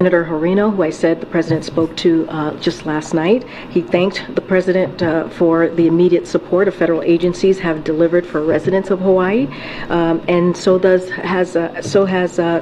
Senator Horino, who I said the president spoke to just last night. He thanked the president for the immediate support of federal agencies have delivered for residents of Hawaii, and so has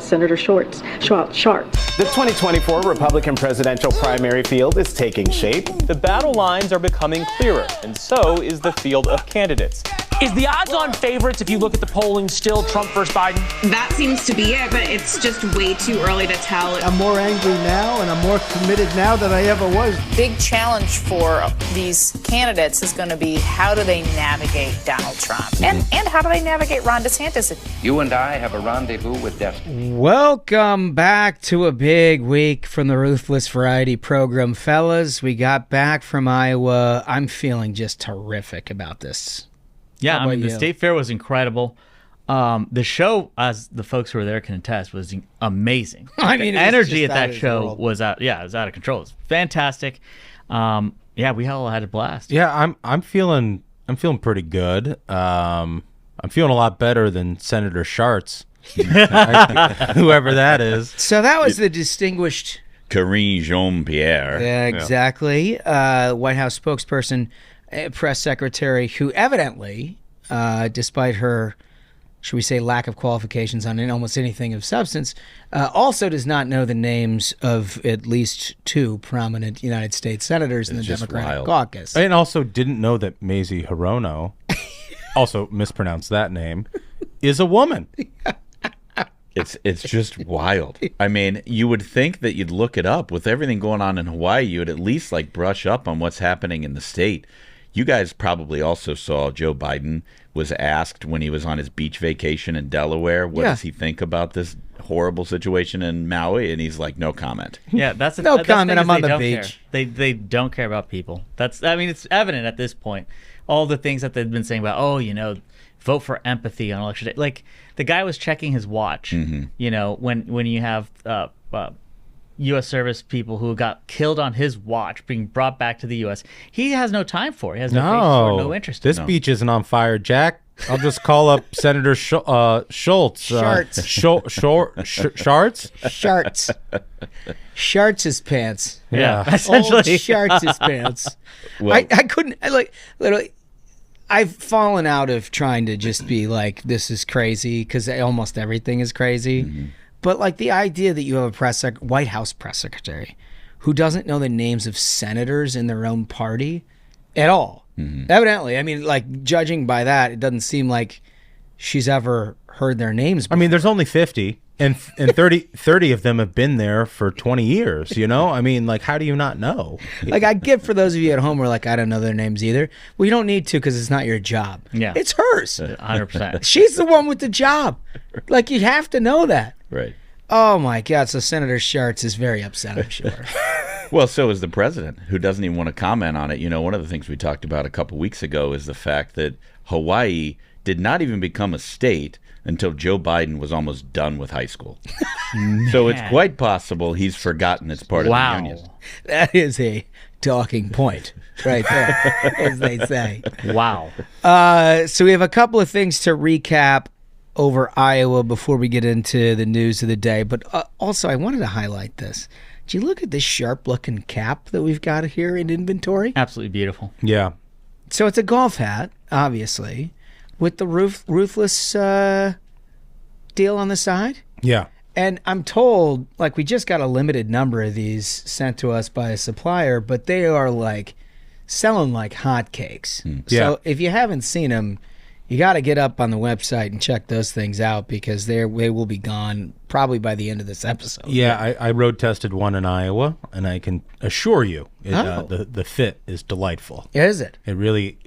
Senator Sharp. The 2024 Republican presidential primary field is taking shape. The battle lines are becoming clearer, and so is the field of candidates. Is the odds-on favorites, if you look at the polling, still Trump versus Biden? That seems to be it, but it's just way too early to tell. I'm more angry now, and I'm more committed now than I ever was. Big challenge for these candidates is going to be how do they navigate Donald Trump? And how do they navigate Ron DeSantis? You and I have a rendezvous with destiny. Welcome back to a big week from the Ruthless Variety Program. Fellas, we got back from Iowa. I'm feeling just terrific about this. Yeah, I mean, the state fair was incredible. The show, as the folks who were there can attest, was amazing. I mean, the energy at that show was out. Yeah, it was out of control. It was fantastic. Yeah, we all had a blast. Yeah, I'm feeling pretty good. I'm feeling a lot better than Senator Schartz, whoever that is. So that was the distinguished Karine Jean-Pierre. Yeah, exactly. White House spokesperson, press secretary, who evidently, despite her, should we say, lack of qualifications on almost anything of substance, also does not know the names of at least two prominent United States senators in the Democratic caucus. And also didn't know that Mazie Hirono, also mispronounced that name, is a woman. It's just wild. I mean, you would think that you'd look it up. With everything going on in Hawaii, you would at least like brush up on what's happening in the state. You guys probably also saw Joe Biden was asked when he was on his beach vacation in Delaware, what does he think about this horrible situation in Maui? And he's like, no comment. Yeah, that's no comment. I'm on the beach. They don't care about people. I mean, it's evident at this point. All the things that they've been saying about, vote for empathy on election day. Like, the guy was checking his watch. Mm-hmm. When you have U.S. service people who got killed on his watch being brought back to the U.S., he has no time for it. He has no patience or no interest in it. This beach isn't on fire, Jack. I'll just call up Senator Schultz. Shartz. Shartz? Shartz. Shartz's pants. Yeah, essentially. Old Shartz's pants. Well, I couldn't, literally, I've fallen out of trying to just be like, this is crazy, because almost everything is crazy. Mm-hmm. But the idea that you have a White House press secretary who doesn't know the names of senators in their own party at all. Mm-hmm. Evidently, I mean, judging by that, it doesn't seem like she's ever heard their names before. I mean, there's only 50, and 30 of them have been there for 20 years, I mean, how do you not know? I get for those of you at home who are like, I don't know their names either. Well, you don't need to because it's not your job. Yeah. It's hers. 100%. She's the one with the job. You have to know that. Right. Oh, my God. So Senator Schartz is very upset, I'm sure. Well, so is the president, who doesn't even want to comment on it. One of the things we talked about a couple weeks ago is the fact that Hawaii did not even become a state until Joe Biden was almost done with high school. So it's quite possible he's forgotten it's part of the union. That is a talking point right there, as they say. Wow. So we have a couple of things to recap over Iowa before we get into the news of the day. But also, I wanted to highlight this. Did you look at this sharp-looking cap that we've got here in inventory? Absolutely beautiful. Yeah. So it's a golf hat, obviously, with the Ruthless deal on the side. Yeah. And I'm told, we just got a limited number of these sent to us by a supplier, but they are, selling like hotcakes. Yeah. So if you haven't seen them, you got to get up on the website and check those things out because they will be gone probably by the end of this episode. Yeah, I road tested one in Iowa, and I can assure you the fit is delightful. Is it? It really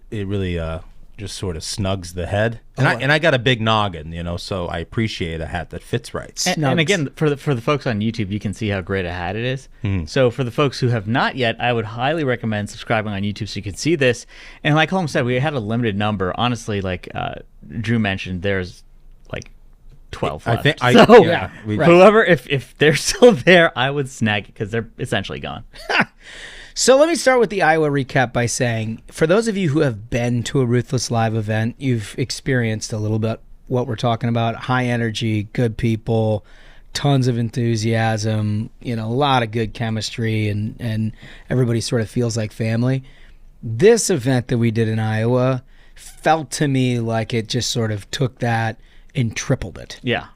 just sort of snugs the head. And I got a big noggin, so I appreciate a hat that fits right. And again, for the folks on YouTube, you can see how great a hat it is. Mm. So for the folks who have not yet, I would highly recommend subscribing on YouTube so you can see this. And like Holmes said, we had a limited number. Honestly, Drew mentioned, there's 12 left. Whoever, if they're still there, I would snag it because they're essentially gone. So let me start with the Iowa recap by saying, for those of you who have been to a Ruthless Live event, you've experienced a little bit what we're talking about. High energy, good people, tons of enthusiasm, a lot of good chemistry, and everybody sort of feels like family. This event that we did in Iowa felt to me like it just sort of took that and tripled it. Yeah.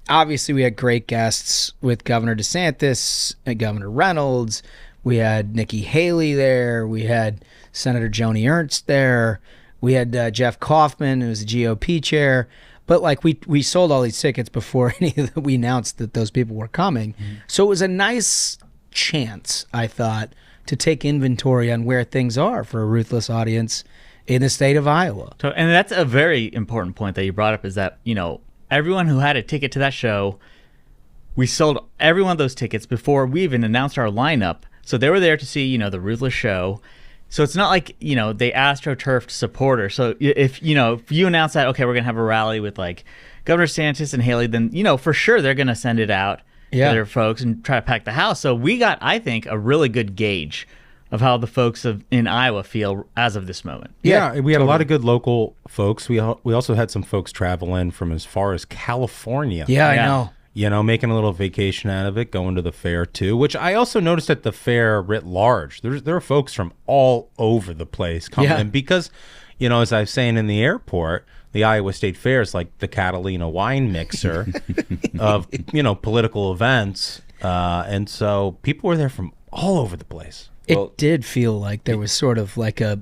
Obviously, we had great guests with Governor DeSantis and Governor Reynolds. We had Nikki Haley there. We had Senator Joni Ernst there. We had Jeff Kaufman, who was the GOP chair. But like we sold all these tickets before we announced that those people were coming. So it was a nice chance, I thought, to take inventory on where things are for a Ruthless audience in the state of Iowa. And that's a very important point that you brought up, is that, everyone who had a ticket to that show, we sold every one of those tickets before we even announced our lineup. So they were there to see, the Ruthless show. So it's not like, they astroturfed supporters. So if you announce that, okay, we're going to have a rally with like Governor DeSantis and Haley, then, for sure they're going to send it out to their folks and try to pack the house. So we got, I think, a really good gauge of how the folks in Iowa feel as of this moment. Yeah, we had a lot of good local folks. We also had some folks travel in from as far as California. Yeah, I know. Making a little vacation out of it, going to the fair too, which I also noticed at the fair writ large. There are folks from all over the place coming in because, as I was saying in the airport, the Iowa State Fair is like the Catalina wine mixer of, political events. And so people were there from all over the place. It did feel like there was sort of like a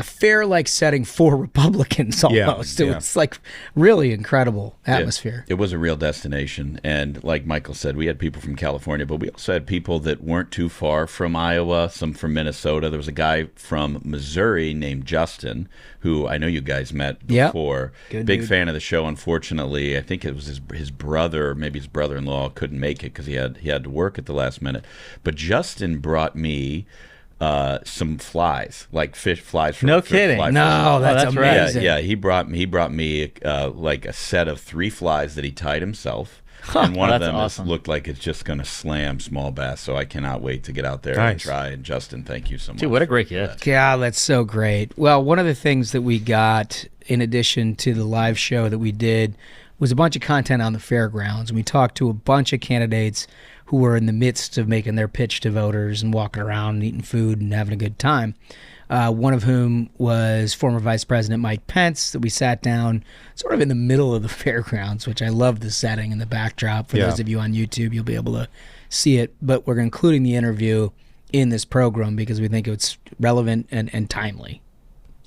fair-like setting for Republicans almost. It was like really incredible atmosphere. It was a real destination. And like Michael said, we had people from California, but we also had people that weren't too far from Iowa, some from Minnesota. There was a guy from Missouri named Justin, who I know you guys met before. Good Big dude. fan of the show. Unfortunately, I think it was his brother, maybe his brother-in-law, couldn't make it because he had to work at the last minute. But Justin brought me some flies, like fish flies. No kidding. No, that's amazing. Yeah, he brought me like a set of 3 flies that he tied himself. And one of them looked like it's just going to slam small bass, so I cannot wait to get out there and try. And Justin, thank you so much. Dude, what a great gift. God, that's so great. Well, one of the things that we got, in addition to the live show that we did, was a bunch of content on the fairgrounds. And we talked to a bunch of candidates who were in the midst of making their pitch to voters and walking around and eating food and having a good time. One of whom was former Vice President Mike Pence, that we sat down sort of in the middle of the fairgrounds, which I love the setting and the backdrop. For those of you on YouTube, you'll be able to see it. But we're including the interview in this program because we think it's relevant and timely.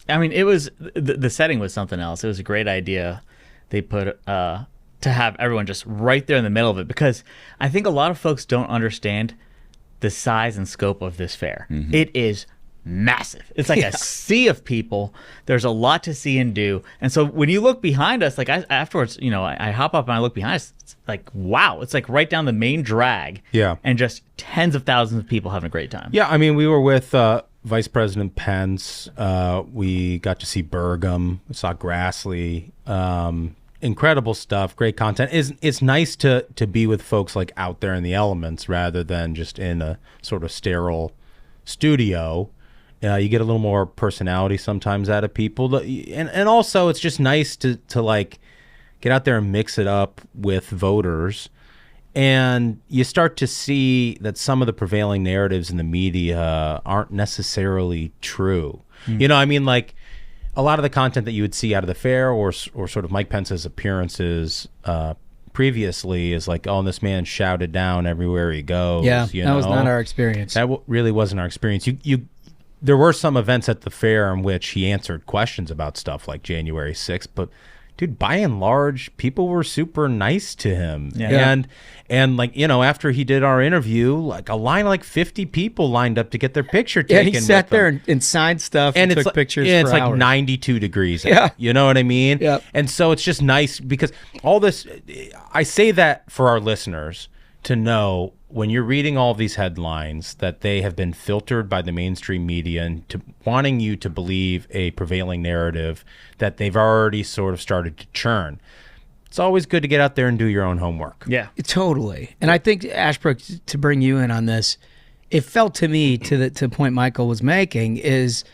I mean, it was the setting was something else. It was a great idea they put to have everyone just right there in the middle of it, because I think a lot of folks don't understand the size and scope of this fair. It is massive. It's like a sea of people. There's a lot to see and do. And so when you look behind us, like afterwards, I hop up and I look behind us, it's like, wow, it's like right down the main drag. Yeah. And just tens of thousands of people having a great time. Yeah, I mean, we were with Vice President Pence. We got to see Progrum. We saw Grassley. Incredible stuff. Great content. It's nice to be with folks like out there in the elements rather than just in a sort of sterile studio. You get a little more personality sometimes out of people, and also it's just nice to like get out there and mix it up with voters, and you start to see that some of the prevailing narratives in the media aren't necessarily true. I mean, like a lot of the content that you would see out of the fair or sort of Mike Pence's appearances previously is like, oh, this man shouted down everywhere he goes. Yeah, that was not our experience. That really wasn't our experience. There were some events at the fair in which he answered questions about stuff like January 6th, but dude, by and large, people were super nice to him. Yeah. And like, after he did our interview, like a line of like 50 people lined up to get their picture taken. Yeah, he sat there and signed stuff and took pictures for it's hours. Like 92 degrees. Yeah. You know what I mean? Yeah. And so it's just nice because all this, I say that for our listeners to know when you're reading all these headlines that they have been filtered by the mainstream media and to wanting you to believe a prevailing narrative that they've already sort of started to churn. It's always good to get out there and do your own homework. Yeah, totally. And I think, Ashbrook, to bring you in on this, it felt to me, to the point Michael was making, is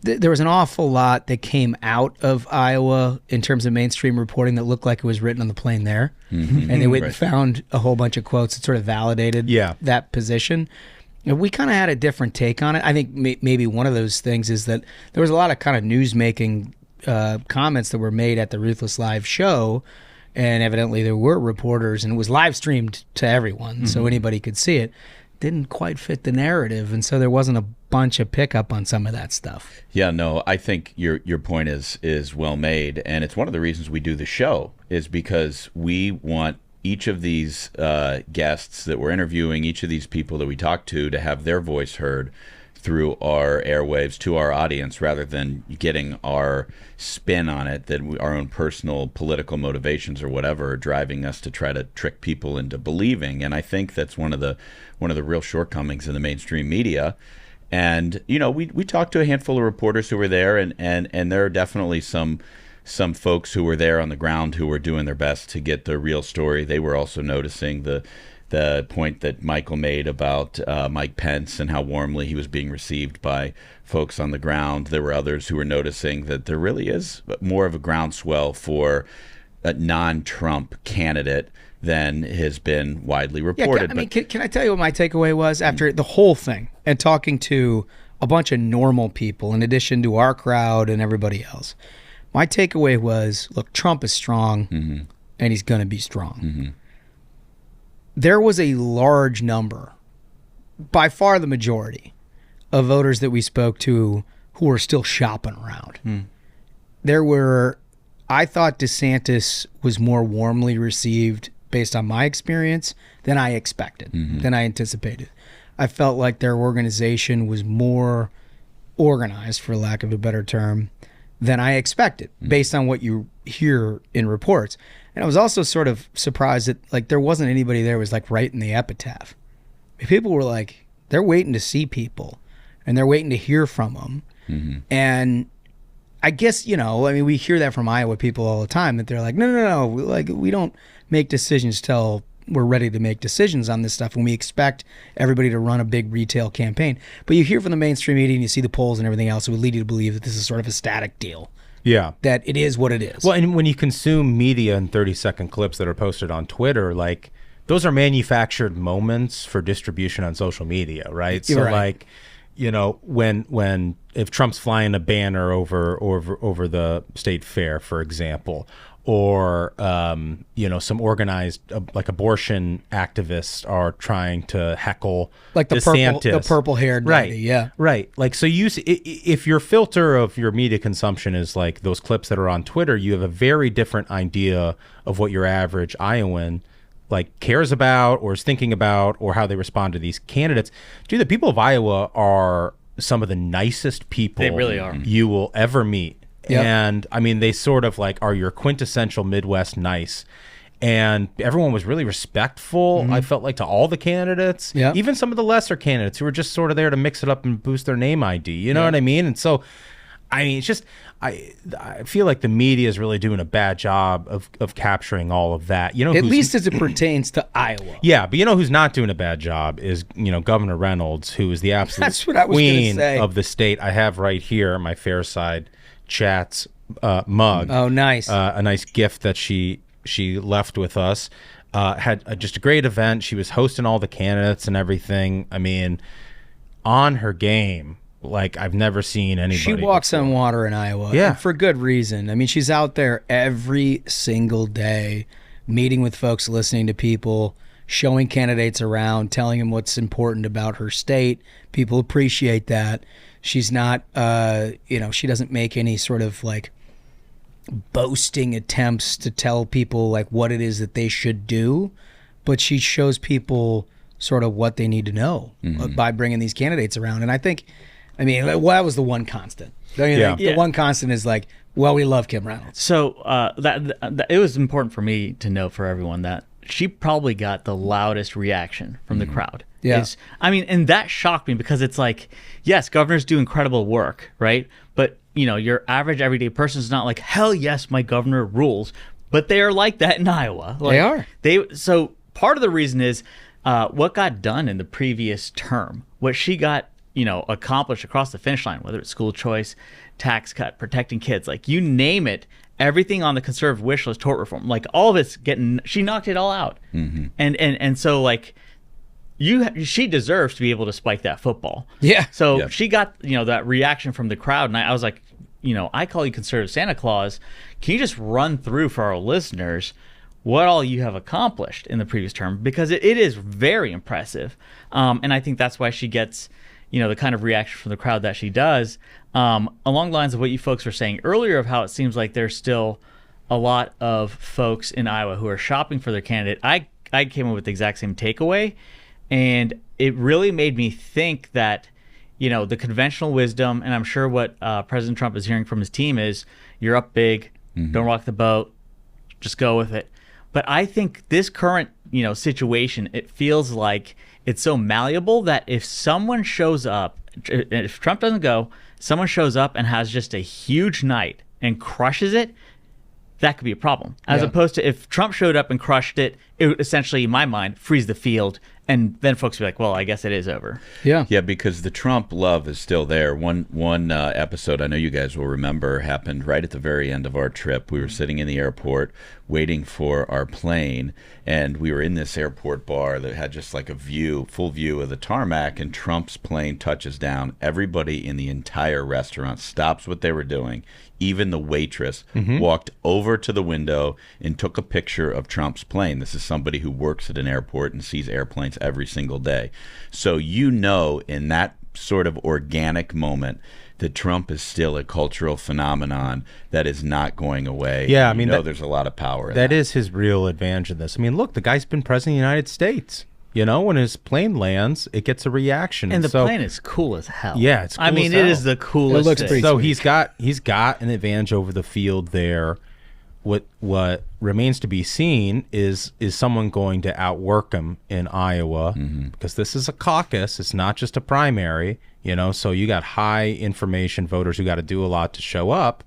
there was an awful lot that came out of Iowa in terms of mainstream reporting that looked like it was written on the plane there. And they went and found a whole bunch of quotes that sort of validated that position. And we kind of had a different take on it. I think maybe one of those things is that there was a lot of kind of news-making comments that were made at the Ruthless Live show, and evidently there were reporters, and it was live streamed to everyone, so anybody could see it. Didn't quite fit the narrative, and so there wasn't a bunch of pickup on some of that stuff. Yeah, no, I think your point is well made, and it's one of the reasons we do the show is because we want each of these guests that we're interviewing, each of these people that we talk to have their voice heard through our airwaves to our audience, rather than getting our spin on it, that our own personal political motivations or whatever are driving us to try to trick people into believing. And I think that's one of the real shortcomings in the mainstream media. And we talked to a handful of reporters who were there, and there are definitely some folks who were there on the ground who were doing their best to get the real story. They were also noticing the point that Michael made about Mike Pence and how warmly he was being received by folks on the ground. There were others who were noticing that there really is more of a groundswell for a non-Trump candidate than has been widely reported. Can I tell you what my takeaway was after the whole thing and talking to a bunch of normal people in addition to our crowd and everybody else? My takeaway was, look, Trump is strong, and he's going to be strong. There was a large number, by far the majority, of voters that we spoke to who were still shopping around. I thought DeSantis was more warmly received based on my experience than I expected, than I anticipated. I felt like their organization was more organized, for lack of a better term, than I expected, based on what you hear in reports. And I was also sort of surprised that there wasn't anybody there who was writing the epitaph. People were they're waiting to see people, and they're waiting to hear from them. And I guess, we hear that from Iowa people all the time, that they're no, we don't make decisions till we're ready to make decisions on this stuff, and we expect everybody to run a big retail campaign. But you hear from the mainstream media and you see the polls and everything else, it would lead you to believe that this is sort of a static deal. Yeah. That it is what it is. Well, and when you consume media in 30-second clips that are posted on Twitter, those are manufactured moments for distribution on social media, right? So when if Trump's flying a banner over the state fair, for example, or some organized abortion activists are trying to heckle DeSantis. the purple-haired lady, right. So if your filter of your media consumption is those clips that are on Twitter, you have a very different idea of what your average Iowan cares about or is thinking about, or how they respond to these candidates. Dude, the people of Iowa are some of the nicest people they really are. You will ever meet. Yep. And they sort of are your quintessential Midwest nice. And everyone was really respectful, I felt to all the candidates, even some of the lesser candidates who were just sort of there to mix it up and boost their name ID. You know what I mean? And so, it's just, I feel like the media is really doing a bad job of capturing all of that. At least as it pertains to Iowa. Yeah, but who's not doing a bad job is, Governor Reynolds, who is the absolute That's what I was queen say. of the state. I have right here my Fair Side Chats mug. Oh, nice. A nice gift that she left with us. Had just a great event. She was hosting all the candidates and everything. On her game, I've never seen anybody. She walks on water in Iowa. Yeah. And for good reason. She's out there every single day, meeting with folks, listening to people, showing candidates around, telling them what's important about her state. People appreciate that. She's not, she doesn't make any sort of boasting attempts to tell people what it is that they should do, but she shows people sort of what they need to know by bringing these candidates around. And I think, that was the one constant. The one constant is we love Kim Reynolds. So that it was important for me to know for everyone that she probably got the loudest reaction from the crowd. Yeah. And that shocked me because it's yes, governors do incredible work, right? But, your average everyday person is not hell yes, my governor rules. But they are like that in Iowa. They are. So part of the reason is what got done in the previous term, what she got accomplished across the finish line, whether it's school choice, tax cut, protecting kids, like you name it, everything on the conservative wish list, tort reform, like all of it's she knocked it all out. And so like she deserves to be able to spike that football. Yeah. So she got, that reaction from the crowd, and I was like, I call you conservative Santa Claus. Can you just run through for our listeners what all you have accomplished in the previous term? Because it is very impressive. And I think that's why she gets, the kind of reaction from the crowd that she does. Along the lines of what you folks were saying earlier of how it seems like there's still a lot of folks in Iowa who are shopping for their candidate. I came up with the exact same takeaway, and it really made me think that, the conventional wisdom, and I'm sure what President Trump is hearing from his team is, you're up big, don't rock the boat, just go with it. But I think this current, situation, it feels like it's so malleable that if someone shows up, if Trump doesn't go, someone shows up and has just a huge night and crushes it, that could be a problem. As opposed to if Trump showed up and crushed it, it would essentially, in my mind, freeze the field. And then folks would be like, well, I guess it is over. Yeah, because the Trump love is still there. One episode I know you guys will remember happened right at the very end of our trip. We were sitting in the airport waiting for our plane, and we were in this airport bar that had just like a full view of the tarmac, and Trump's plane touches down. Everybody in the entire restaurant stops what they were doing. Even the waitress walked over to the window and took a picture of Trump's plane. This is somebody who works at an airport and sees airplanes every single day. So in that sort of organic moment that Trump is still a cultural phenomenon that is not going away. Yeah, I mean, there's a lot of power in that. That is his real advantage in this. I mean, look, the guy's been president of the United States. When his plane lands, it gets a reaction. And the plane is cool as hell. Yeah, it's cool as hell. it is the coolest. It looks pretty So sweet. he's got an advantage over the field there. What remains to be seen is someone going to outwork him in Iowa, because this is a caucus. It's not just a primary, so you got high information voters who got to do a lot to show up.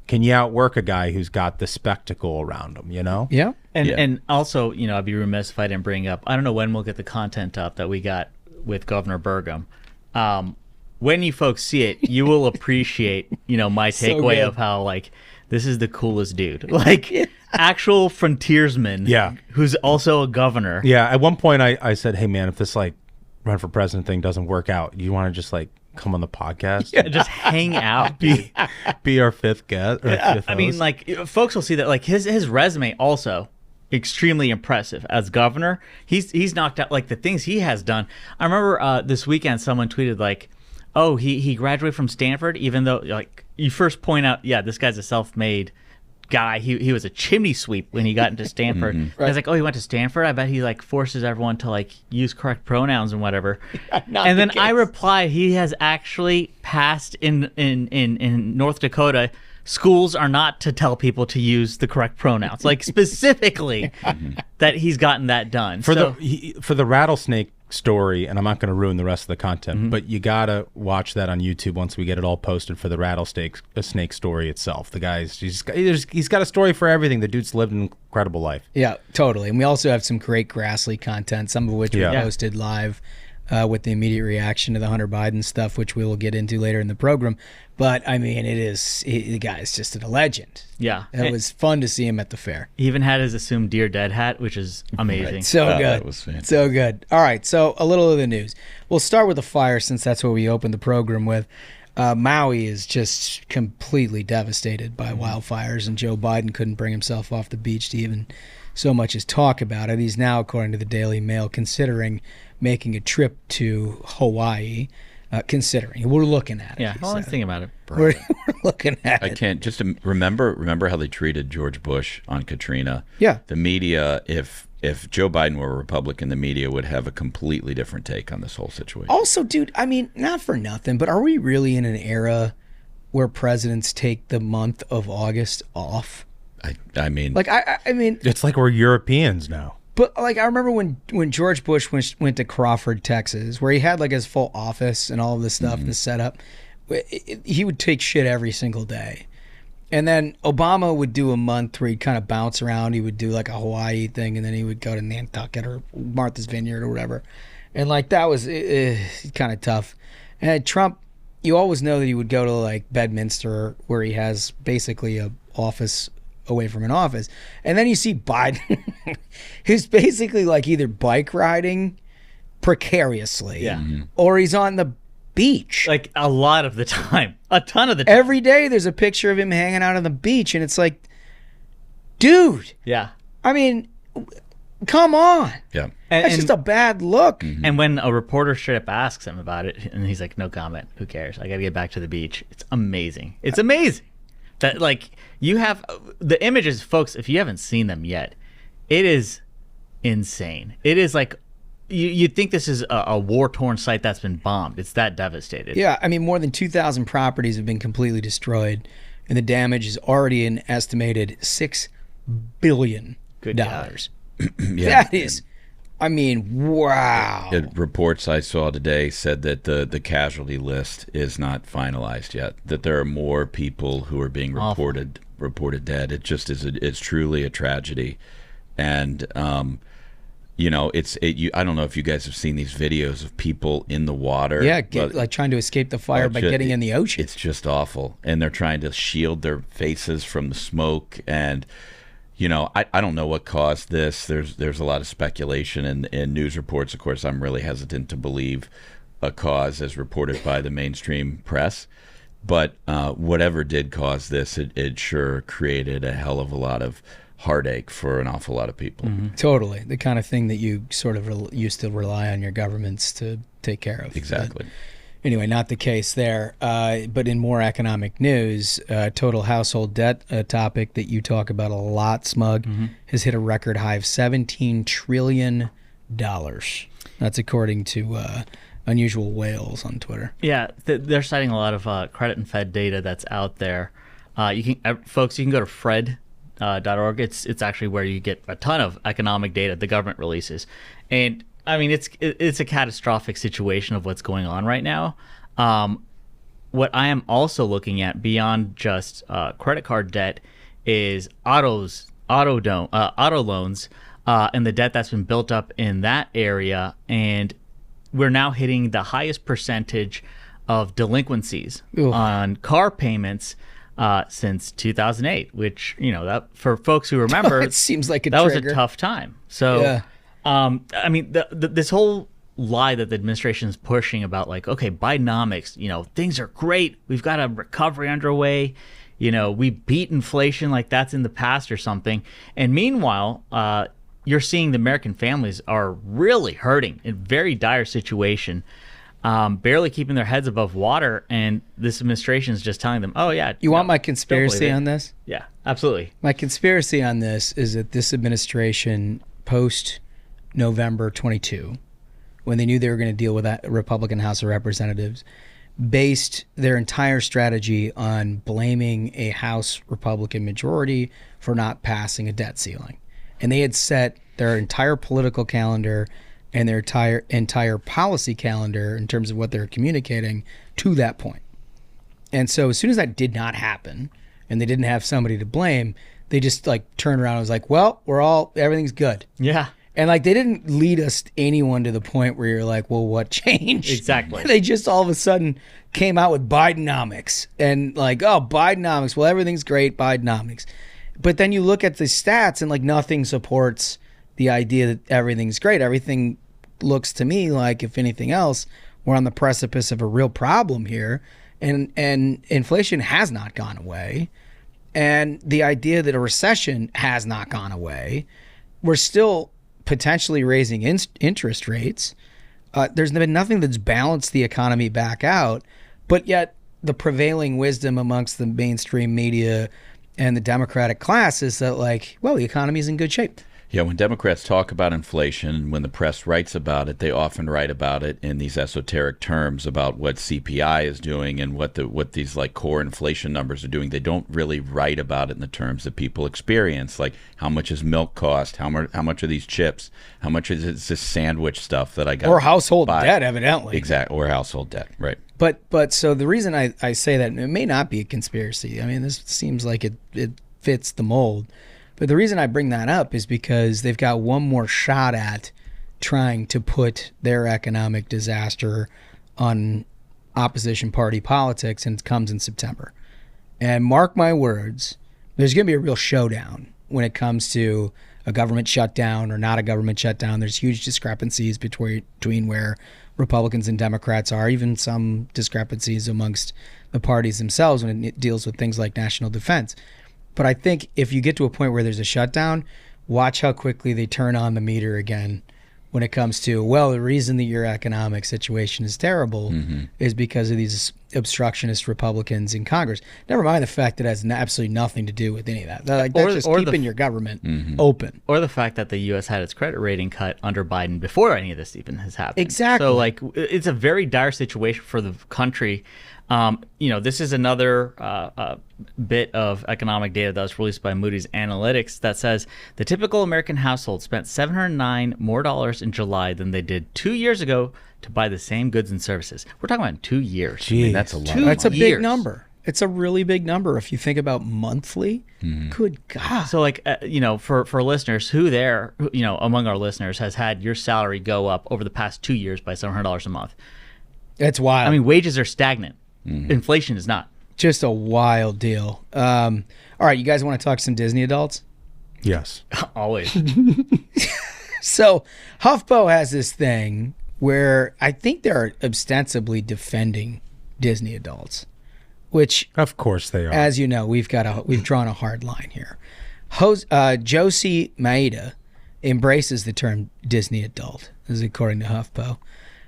Can you outwork a guy who's got the spectacle around him, Yeah. And also, I'd be remiss if I didn't bring up, I don't know when we'll get the content up that we got with Governor Progrum. When you folks see it, you will appreciate, my takeaway of how, like, this is the coolest dude. Like, actual frontiersman who's also a governor. Yeah, at one point I said, hey, man, if this, like, run for president thing doesn't work out, you want to just, like, come on the podcast? Yeah, just hang out. Be our fifth guest. Or fifth I mean, host. like, folks will see that, like, his resume also extremely impressive as governor. He's knocked out, like, the things he has done. I remember this weekend someone tweeted, like, oh, he graduated from Stanford, even though, like, you first point out, this guy's a self-made guy. He was a chimney sweep when he got into Stanford. I was like, oh, he went to Stanford? I bet he, like, forces everyone to, like, use correct pronouns and whatever. And then I reply, he has actually passed in North Dakota. Schools are not to tell people to use the correct pronouns, like, specifically that he's gotten that done. For the rattlesnake story, and I'm not going to ruin the rest of the content, but you gotta watch that on YouTube once we get it all posted for the snake story itself. The guy's he's got a story for everything. The dude's lived an incredible life. Yeah, totally. And we also have some great Grassley content, some of which we posted live with the immediate reaction to the Hunter Biden stuff, which we will get into later in the program. But I mean, the guy's just a legend. Yeah, it was fun to see him at the fair. He even had his assumed Dear Dead hat, which is amazing. Right. So good. That was fantastic. So good. All right, so a little of the news. We'll start with the fire, since that's what we opened the program with. Maui is just completely devastated by wildfires, and Joe Biden couldn't bring himself off the beach to even so much as talk about it. He's now, according to the Daily Mail, considering making a trip to Hawaii. We're looking at it. Yeah, well, let's think about it. We're looking at it. I can't just remember how they treated George Bush on Katrina. Yeah. The media, if Joe Biden were a Republican, the media would have a completely different take on this whole situation. Also, dude, I mean, not for nothing, but are we really in an era where presidents take the month of August off? I mean, like, I mean, it's like we're Europeans now. But, like, I remember when George Bush went to Crawford, Texas, where he had, like, his full office and all of this stuff, the setup, he would take shit every single day. And then Obama would do a month where he'd kind of bounce around. He would do, like, a Hawaii thing, and then he would go to Nantucket or Martha's Vineyard or whatever. And, like, that was kind of tough. And Trump, you always know that he would go to like Bedminster, where he has basically a office away from an office, and then you see Biden, who's basically like either bike riding precariously, or he's on the beach. Like a lot of the time, a ton of the time. Every day there's a picture of him hanging out on the beach, and it's like, dude. Yeah. I mean, come on. Yeah. That's just a bad look. And when a reporter straight up asks him about it, and he's like, no comment. Who cares? I got to get back to the beach. It's amazing. It's amazing. That, like, you have the images, folks, if you haven't seen them yet, it is insane. It is like, you'd think this is a war-torn site that's been bombed. It's that devastated. Yeah, I mean, more than 2,000 properties have been completely destroyed, and the damage is already an estimated $6 billion. Good dollars. Yeah. That is, I mean, wow. The reports I saw today said that the casualty list is not finalized yet. That there are more people who are being reported dead. It just is. It's truly a tragedy, and you know, I don't know if you guys have seen these videos of people in the water. Yeah, like trying to escape the fire by getting in the ocean. It's just awful, and they're trying to shield their faces from the smoke. And you know, I don't know what caused this. There's a lot of speculation and news reports. Of course, I'm really hesitant to believe a cause as reported by the mainstream press. But whatever did cause this, it sure created a hell of a lot of heartache for an awful lot of people. Totally. The kind of thing that you sort of used to rely on your governments to take care of. Exactly. But anyway, not the case there. But in more economic news, total household debt, a topic that you talk about a lot, Smug, has hit a record high of $17 trillion. That's according to Unusual Whales on Twitter. Yeah, they're citing a lot of credit and Fed data that's out there. You can, folks, you can go to Fred.org. It's actually where you get a ton of economic data the government releases, and I mean it's a catastrophic situation of what's going on right now. What I am also looking at beyond just credit card debt is auto loans and the debt that's been built up in that area, and we're now hitting the highest percentage of delinquencies on car payments since 2008, which, you know, that for folks who remember, it seems like that was a tough time. So, yeah. I mean, this whole lie that the administration is pushing about, like, okay, Bidenomics, you know, things are great. We've got a recovery underway. You know, we beat inflation like that's in the past or something. And meanwhile, you're seeing the American families are really hurting in very dire situation, barely keeping their heads above water. And this administration is just telling them, oh, yeah. You want my conspiracy on this? Yeah, absolutely. My conspiracy on this is that this administration, post-November 22, when they knew they were going to deal with that Republican House of Representatives, based their entire strategy on blaming a House Republican majority for not passing a debt ceiling. And they had set their entire political calendar and their entire policy calendar in terms of what they're communicating to that point. And so as soon as that did not happen and they didn't have somebody to blame, they just like turned around and was like, well, everything's good. Yeah. And like they didn't lead us anyone to the point where you're like, well, what changed? Exactly. They just all of a sudden came out with Bidenomics and like, oh, Bidenomics. Well, everything's great, Bidenomics. But then you look at the stats and like nothing supports the idea that everything's great. Everything looks to me like, if anything else, we're on the precipice of a real problem here. And inflation has not gone away. And the idea that a recession has not gone away. We're still potentially raising interest rates. There's been nothing that's balanced the economy back out. But yet the prevailing wisdom amongst the mainstream media and the Democratic class is that, like, well, the economy is in good shape. Yeah, when Democrats talk about inflation, when the press writes about it, they often write about it in these esoteric terms about what CPI is doing and what these like core inflation numbers are doing. They don't really write about it in the terms that people experience, like how much does milk cost, how much are these chips, how much is this sandwich stuff that I got, or household debt, evidently. Exactly, or household debt, right? But so the reason I say that, it may not be a conspiracy. I mean, this seems like it fits the mold. But the reason I bring that up is because they've got one more shot at trying to put their economic disaster on opposition party politics, and it comes in September. And mark my words, there's going to be a real showdown when it comes to a government shutdown or not a government shutdown. There's huge discrepancies between where Republicans and Democrats are, even some discrepancies amongst the parties themselves when it deals with things like national defense. But I think if you get to a point where there's a shutdown, watch how quickly they turn on the meter again when it comes to, well, the reason that your economic situation is terrible is because of these obstructionist Republicans in Congress. Never mind the fact that it has absolutely nothing to do with any of that. That's just keeping your government open. Or the fact that the U.S. had its credit rating cut under Biden before any of this even has happened. Exactly. So, like, it's a very dire situation for the country. This is another bit of economic data that was released by Moody's Analytics that says the typical American household spent $709 more in July than they did 2 years ago to buy the same goods and services. We're talking about 2 years. Jeez. I mean, that's a lot. That's a big number. It's a really big number if you think about monthly. Good God. So, like, for listeners, who there, among our listeners has had your salary go up over the past 2 years by $700 a month? That's wild. I mean, wages are stagnant. Inflation is not. Just a wild deal. All right, you guys want to talk some Disney adults? Yes. Always. So HuffPo has this thing where I think they're ostensibly defending Disney adults, which, of course they are. As you know, we've drawn a hard line here. Josie Maeda embraces the term Disney adult, as according to HuffPo.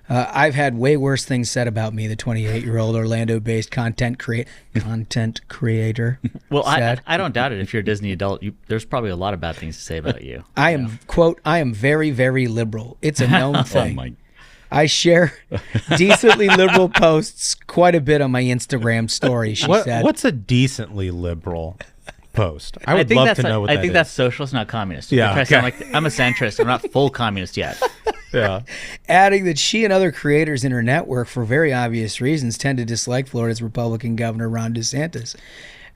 I've had way worse things said about me, the 28-year-old Orlando-based content creator. Well, I don't doubt it. If you're a Disney adult, there's probably a lot of bad things to say about you. I am, quote, I am very, very liberal. It's a known thing. I share decently liberal posts quite a bit on my Instagram story, she said. What's a decently liberal post? I would love to know what that is. I think that's socialist, not communist. Yeah, okay. I'm a centrist. I'm not full communist yet. Yeah. Adding that she and other creators in her network, for very obvious reasons, tend to dislike Florida's Republican Governor Ron DeSantis.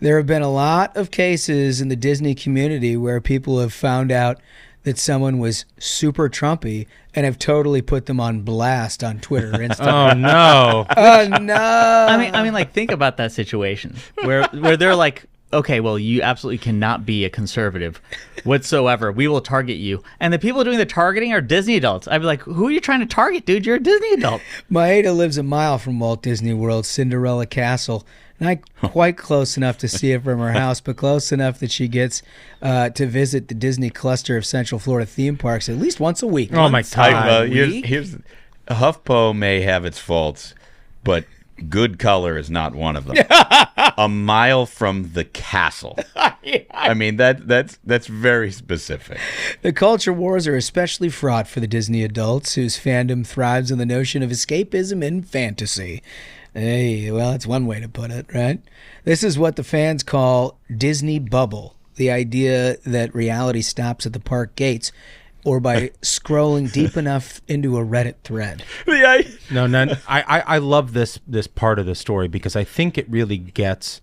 There have been a lot of cases in the Disney community where people have found out that someone was super Trumpy and have totally put them on blast on Twitter or Instagram. Oh no. Oh no. I mean, like, think about that situation where they're like, okay, well, you absolutely cannot be a conservative whatsoever. We will target you. And the people doing the targeting are Disney adults. I'd be like, who are you trying to target, dude? You're a Disney adult. Maeda lives a mile from Walt Disney World's Cinderella Castle. Not quite close enough to see it from her house, but close enough that she gets to visit the Disney cluster of Central Florida theme parks at least once a week. Oh, my God. Here's HuffPo may have its faults, but good color is not one of them. A mile from the castle. I mean, that's very specific. The culture wars are especially fraught for the Disney adults whose fandom thrives on the notion of escapism and fantasy. Hey, well, that's one way to put it, right? This is what the fans call Disney bubble, the idea that reality stops at the park gates or by scrolling deep enough into a Reddit thread. No, I love this part of the story because I think it really gets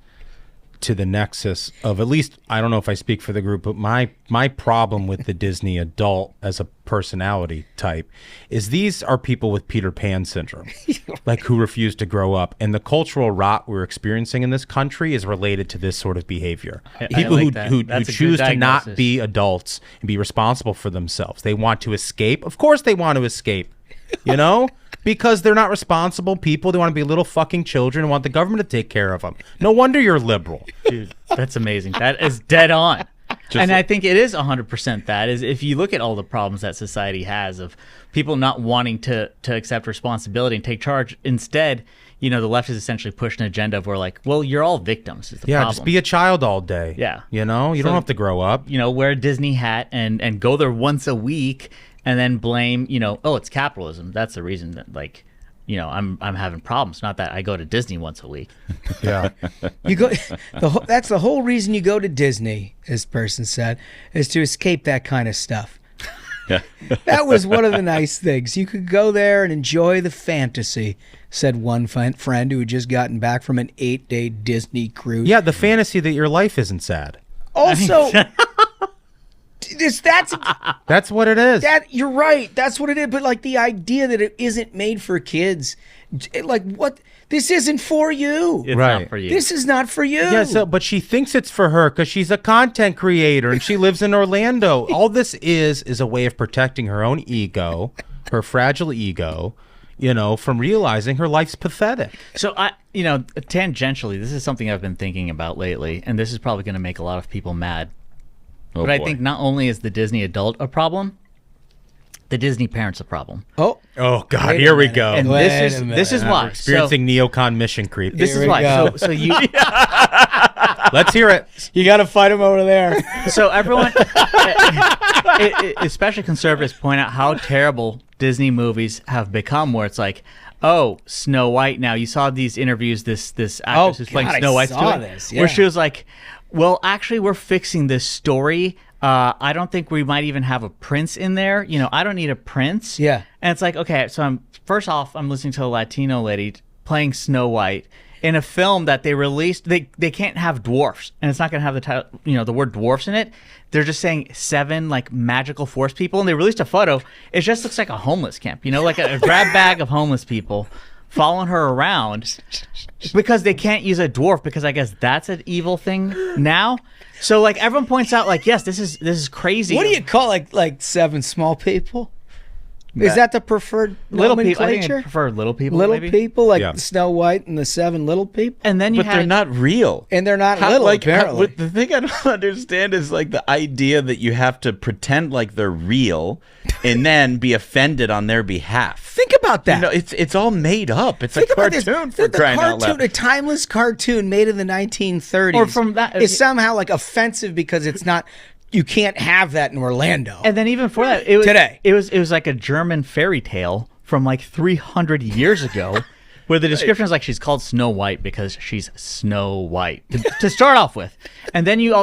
to the nexus of, at least, I don't know if I speak for the group, but my problem with the Disney adult as a personality type is these are people with Peter Pan syndrome, like who refuse to grow up. And the cultural rot we're experiencing in this country is related to this sort of behavior. People who choose to not be adults and be responsible for themselves. They want to escape. Of course they want to escape, you know? Because they're not responsible people. They want to be little fucking children and want the government to take care of them. No wonder you're liberal. Dude, that's amazing. That is dead on. I think it is 100% that. Is if you look at all the problems that society has of people not wanting to accept responsibility and take charge. Instead, the left has essentially pushed an agenda of where, like, well, you're all victims is the problem. Just be a child all day. Yeah. You don't have to grow up. Wear a Disney hat and go there once a week. And then blame, it's capitalism. That's the reason that, like, I'm having problems. Not that I go to Disney once a week. Yeah, you go. That's the whole reason you go to Disney. This person said, is to escape that kind of stuff. That was one of the nice things. You could go there and enjoy the fantasy, said one friend who had just gotten back from an 8-day Disney cruise. Yeah, the fantasy that your life isn't sad. Also. That's what it is. You're right. That's what it is. But like the idea that it isn't made for kids, like what? This isn't for you. It's not for you. This is not for you. Yeah, but she thinks it's for her because she's a content creator and she lives in Orlando. All this is a way of protecting her own ego, her fragile ego, from realizing her life's pathetic. So tangentially, this is something I've been thinking about lately, and this is probably going to make a lot of people mad. But I think not only is the Disney adult a problem, the Disney parents a problem. Oh God! Here we go. And this is why. We're experiencing neocon mission creep. This is why. So you let's hear it. You got to fight him over there. So everyone, especially conservatives, point out how terrible Disney movies have become. Where it's like, oh, Snow White. Now you saw these interviews. This actress who's playing Snow White, where she was like, well, actually, we're fixing this story. I don't think we might even have a prince in there. I don't need a prince. Yeah. And it's like, okay, so I'm listening to a Latino lady playing Snow White in a film that they released. They can't have dwarfs, and it's not going to have the title, the word dwarfs in it. They're just saying 7 like magical force people, and they released a photo. It just looks like a homeless camp, like a grab bag of homeless people following her around because they can't use a dwarf because I guess that's an evil thing now. So like everyone points out like, yes, this is crazy. What do you call like 7 small people? Is that the preferred little people? I think nomenclature? I prefer little people. Little maybe? people like Snow White and the 7 little people. And then but they're not real. And they're not little. Apparently, the thing I don't understand is like the idea that you have to pretend like they're real and then be offended on their behalf. Think about that. It's all made up. It's Think a about cartoon this. for crying out loud. A timeless cartoon made in the 1930s or from that is somehow like offensive because it's not. You can't have that in Orlando. And then even for that, it was like a German fairy tale from like 300 years ago, where the description is like she's called Snow White because she's Snow White to start off with, and then you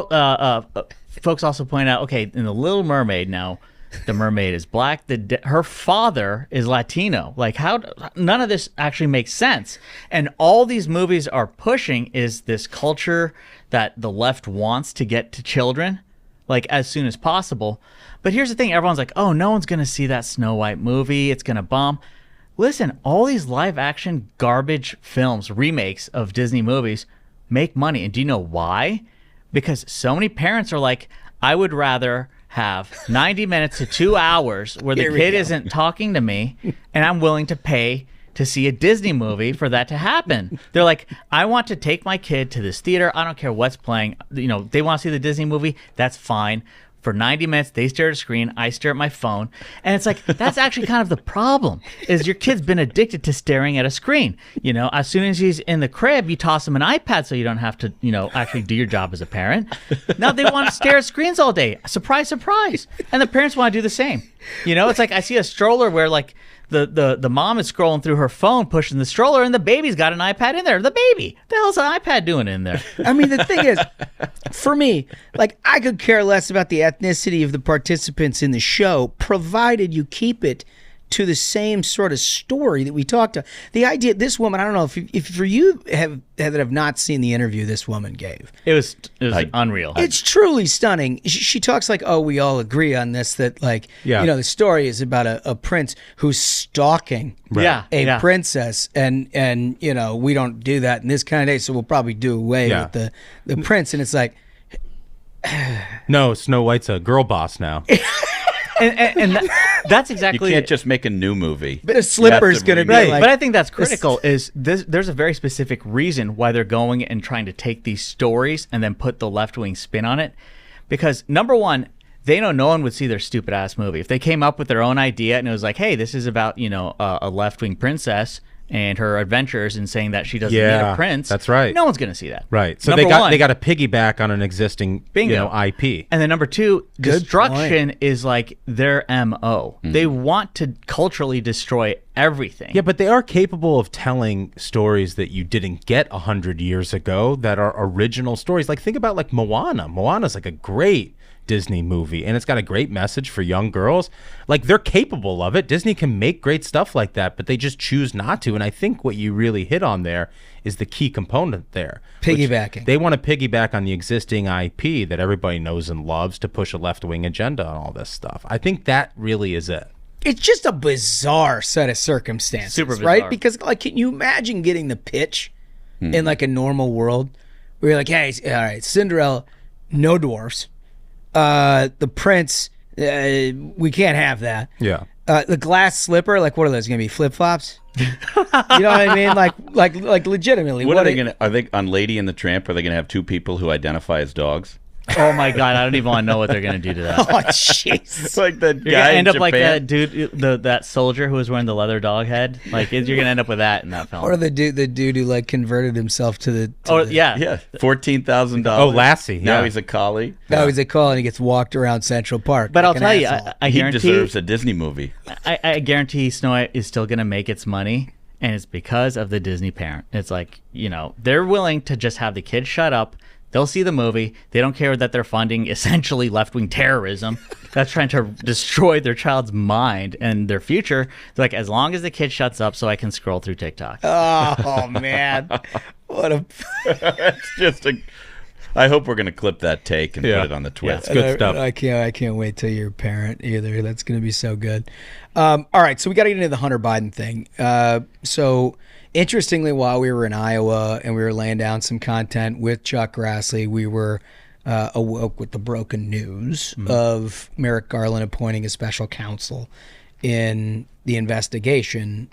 folks also point out, okay, in the Little Mermaid now, the mermaid is black. Her father is Latino. Like how none of this actually makes sense, and all these movies are pushing is this culture that the left wants to get to children. Like as soon as possible. But here's the thing, everyone's like, oh, no one's gonna see that Snow White movie, it's gonna bomb. Listen, all these live action garbage films, remakes of Disney movies make money. And do you know why? Because so many parents are like, I would rather have 90 minutes to 2 hours where the kid isn't talking to me and I'm willing to pay to see a Disney movie for that to happen. They're like, I want to take my kid to this theater. I don't care what's playing. They want to see the Disney movie. That's fine. For 90 minutes, they stare at a screen. I stare at my phone. And it's like, that's actually kind of the problem, is your kid's been addicted to staring at a screen. As soon as he's in the crib, you toss him an iPad so you don't have to, actually do your job as a parent. Now they want to stare at screens all day. Surprise, surprise. And the parents want to do the same. It's like I see a stroller where like, the mom is scrolling through her phone, pushing the stroller, and the baby's got an iPad in there. The baby. The hell's an iPad doing in there? I mean, the thing is, for me, like, I could care less about the ethnicity of the participants in the show, provided you keep it to the same sort of story that we talked to. The idea, this woman, I don't know if for you that have not seen the interview this woman gave. It was unreal. It's truly stunning. She talks like, oh, we all agree on this, that like, the story is about a prince who's stalking a princess, and we don't do that in this kind of day, so we'll probably do away with the prince. And it's like, no, Snow White's a girl boss now. And that's exactly. You can't just make a new movie. But a slipper's going to be like. But I think that's critical. Is there's a very specific reason why they're going and trying to take these stories and then put the left wing spin on it, because number one, they know no one would see their stupid ass movie if they came up with their own idea and it was like, hey, this is about a left wing princess and her adventures and saying that she doesn't need a prince. That's right. No one's going to see that. Right. So they got a piggyback on an existing IP. And then number two, destruction is like their MO. Mm-hmm. They want to culturally destroy everything. Yeah, but they are capable of telling stories that you didn't get 100 years ago that are original stories. Like think about like Moana. Moana's like a great Disney movie, and it's got a great message for young girls. Like, they're capable of it. Disney can make great stuff like that, but they just choose not to. And I think what you really hit on there is the key component there. Piggybacking. They want to piggyback on the existing IP that everybody knows and loves to push a left-wing agenda on all this stuff. I think that really is it. It's just a bizarre set of circumstances, Super bizarre. right? Because, like, can you imagine getting the pitch in, like, a normal world where you're like, hey, all right, Cinderella, no dwarfs. The prince, we can't have that. Yeah. The glass slipper, like, what are those going to be, flip-flops? You know what I mean? Like legitimately. What are they going to, are they, on Lady and the Tramp, are they going to have two people who identify as dogs? Oh my God, I don't even want to know what they're going to do to that. Oh, jeez. Like that You're guy gonna end in up like Japan. that dude, that soldier who was wearing the leather dog head. Like, you're gonna end up with that in that film. Or the dude who, like, converted himself to the... yeah. Yeah, $14,000. Oh, Lassie. Now Yeah. he's a collie. Now he's a call and he gets walked around Central Park. But like I'll an tell you, asshole. I He guarantee deserves a Disney movie. I guarantee Snow White is still gonna make its money, and it's because of the Disney parent. It's like, they're willing to just have the kids shut up. They'll see the movie. They don't care that they're funding essentially left-wing terrorism that's trying to destroy their child's mind and their future. They're like, as long as the kid shuts up so I can scroll through TikTok. Oh, man. What a... It's just a... I hope we're going to clip that take and put it on the Twitter. It's good stuff. I can't wait till you're a parent either. That's going to be so good. All right, so we got to get into the Hunter Biden thing. So interestingly, while we were in Iowa and we were laying down some content with Chuck Grassley, we were awoke with the broken news of Merrick Garland appointing a special counsel in the investigation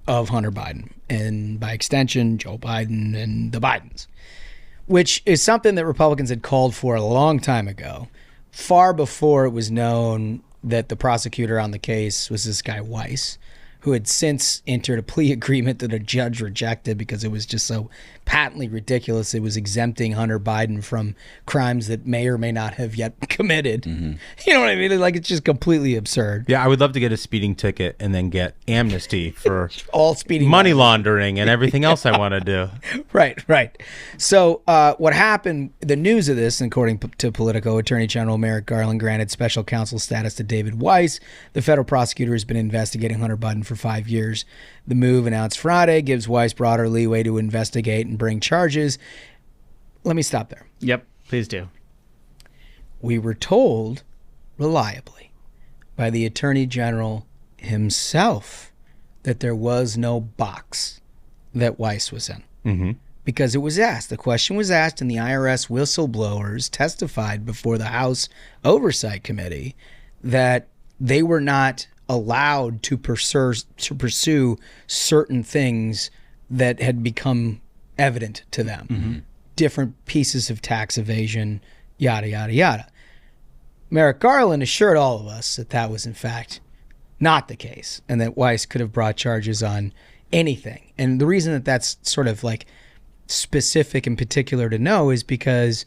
of Hunter Biden, and by extension, Joe Biden and the Bidens, which is something that Republicans had called for a long time ago, far before it was known that the prosecutor on the case was this guy Weiss, who had since entered a plea agreement that a judge rejected because it was just so patently ridiculous. It was exempting Hunter Biden from crimes that may or may not have yet committed. Mm-hmm. You know what I mean? Like, it's just completely absurd. Yeah, I would love to get a speeding ticket and then get amnesty for all speeding, money laundering, and everything else I want to do. Right. So what happened, the news of this, according to Politico, Attorney General Merrick Garland granted special counsel status to David Weiss. The federal prosecutor has been investigating Hunter Biden for 5 years. The move, announced Friday, gives Weiss broader leeway to investigate and bring charges. Let me stop there. Yep, please do. We were told reliably by the Attorney General himself that there was no box that Weiss was in. Mm-hmm. Because it was asked. The question was asked, and the IRS whistleblowers testified before the House Oversight Committee that they were not allowed to pursue certain things that had become evident to them. Mm-hmm. Different pieces of tax evasion, yada, yada, yada. Merrick Garland assured all of us that that was, in fact, not the case, and that Weiss could have brought charges on anything. And the reason that that's sort of like specific and particular to know is because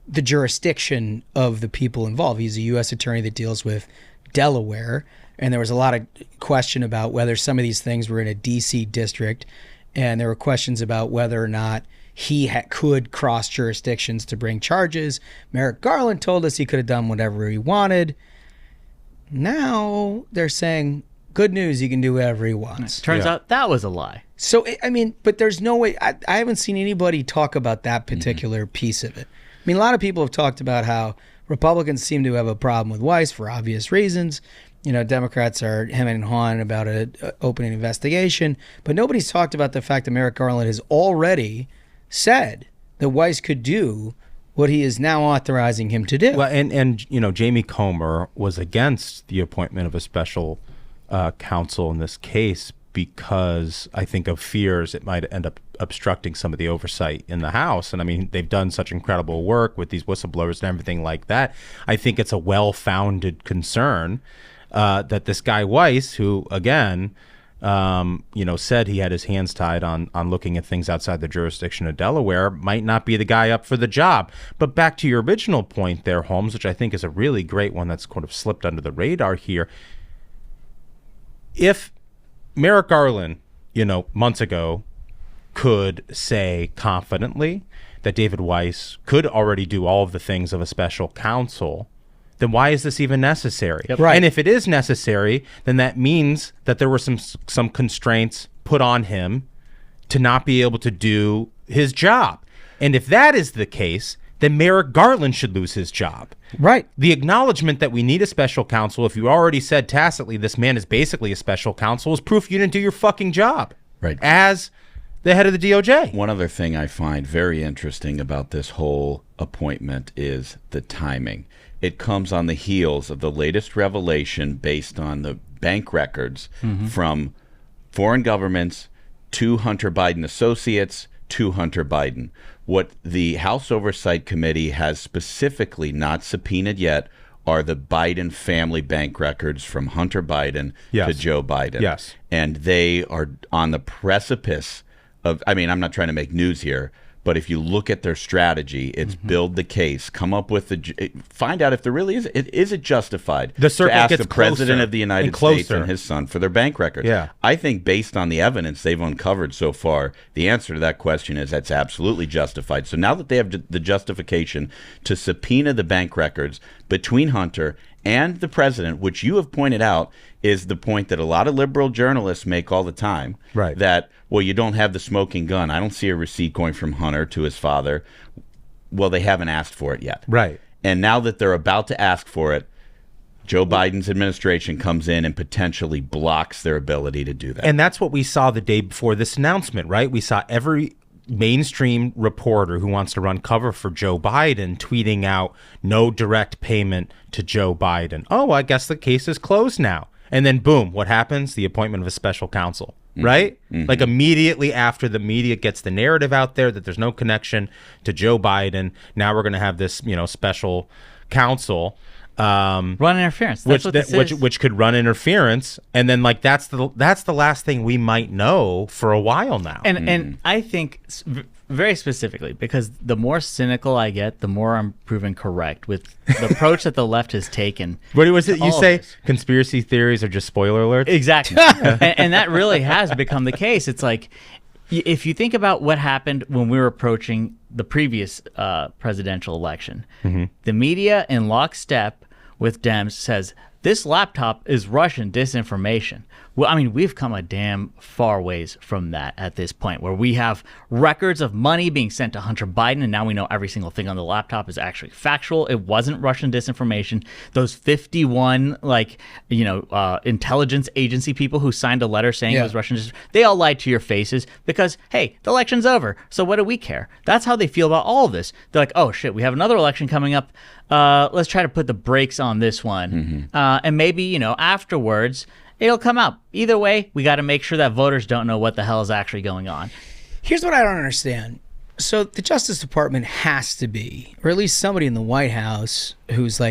the jurisdiction of the people involved. He's a U.S. attorney that deals with Delaware, and there was a lot of question about whether some of these things were in a D.C. district, and there were questions about whether or not he could cross jurisdictions to bring charges. Merrick Garland told us he could have done whatever he wanted. Now they're saying, good news, he can do whatever he wants. Turns out that was a lie. So, I mean, but there's no way, I haven't seen anybody talk about that particular piece of it. I mean, a lot of people have talked about how Republicans seem to have a problem with Weiss for obvious reasons. Democrats are hemming and hawing about an opening investigation, but nobody's talked about the fact that Merrick Garland has already said that Weiss could do what he is now authorizing him to do. Well, and Jamie Comer was against the appointment of a special counsel in this case because I think of fears it might end up obstructing some of the oversight in the House. And I mean, they've done such incredible work with these whistleblowers and everything like that. I think it's a well-founded concern that this guy Weiss, who again, said he had his hands tied on looking at things outside the jurisdiction of Delaware, might not be the guy up for the job. But back to your original point there, Holmes, which I think is a really great one that's kind of slipped under the radar here. If Merrick Garland, months ago, could say confidently that David Weiss could already do all of the things of a special counsel, then why is this even necessary? Yep. Right. And if it is necessary, then that means that there were some constraints put on him to not be able to do his job. And if that is the case, then Merrick Garland should lose his job. Right. The acknowledgement that we need a special counsel, if you already said tacitly this man is basically a special counsel, is proof you didn't do your fucking job. Right. As the head of the DOJ. One other thing I find very interesting about this whole appointment is the timing. It comes on the heels of the latest revelation based on the bank records from foreign governments to Hunter Biden associates to Hunter Biden. What the House Oversight Committee has specifically not subpoenaed yet are the Biden family bank records from Hunter Biden to Joe Biden. Yes. And they are on the precipice of, I mean, I'm not trying to make news here, but if you look at their strategy, it's build the case, come up with find out if there really is it justified the circuit to ask gets the president closer of the United and closer. States and his son for their bank records. Yeah. I think based on the evidence they've uncovered so far, the answer to that question is that's absolutely justified. So now that they have the justification to subpoena the bank records between Hunter and the president, which you have pointed out is the point that a lot of liberal journalists make all the time, right? That, well, you don't have the smoking gun. I don't see a receipt going from Hunter to his father. Well, they haven't asked for it yet. Right. And now that they're about to ask for it, Joe Biden's administration comes in and potentially blocks their ability to do that. And that's what we saw the day before this announcement, right? We saw every mainstream reporter who wants to run cover for Joe Biden tweeting out no direct payment to Joe Biden. Oh, I guess the case is closed now. And then boom, what happens? The appointment of a special counsel, right? Like immediately after the media gets the narrative out there that there's no connection to Joe Biden, now we're going to have this, special counsel run interference. That's which could run interference, and then that's the last thing we might know for a while now. And I think very specifically, because the more cynical I get, the more I'm proven correct with the approach that the left has taken. What was it you say? Conspiracy theories are just spoiler alerts? Exactly. and that really has become the case. It's like, if you think about what happened when we were approaching the previous presidential election, the media in lockstep with Dems says, this laptop is Russian disinformation. Well, I mean, we've come a damn far ways from that at this point, where we have records of money being sent to Hunter Biden, and now we know every single thing on the laptop is actually factual. It wasn't Russian disinformation. Those 51, intelligence agency people who signed a letter saying it was Russian disinformation, they all lied to your faces because, hey, the election's over, so what do we care? That's how they feel about all of this. They're like, oh, shit, we have another election coming up. Let's try to put the brakes on this one. And maybe, afterwards, it'll come out. Either way, we got to make sure that voters don't know what the hell is actually going on. Here's what I don't understand. So the Justice Department has to be, or at least somebody in the White House who's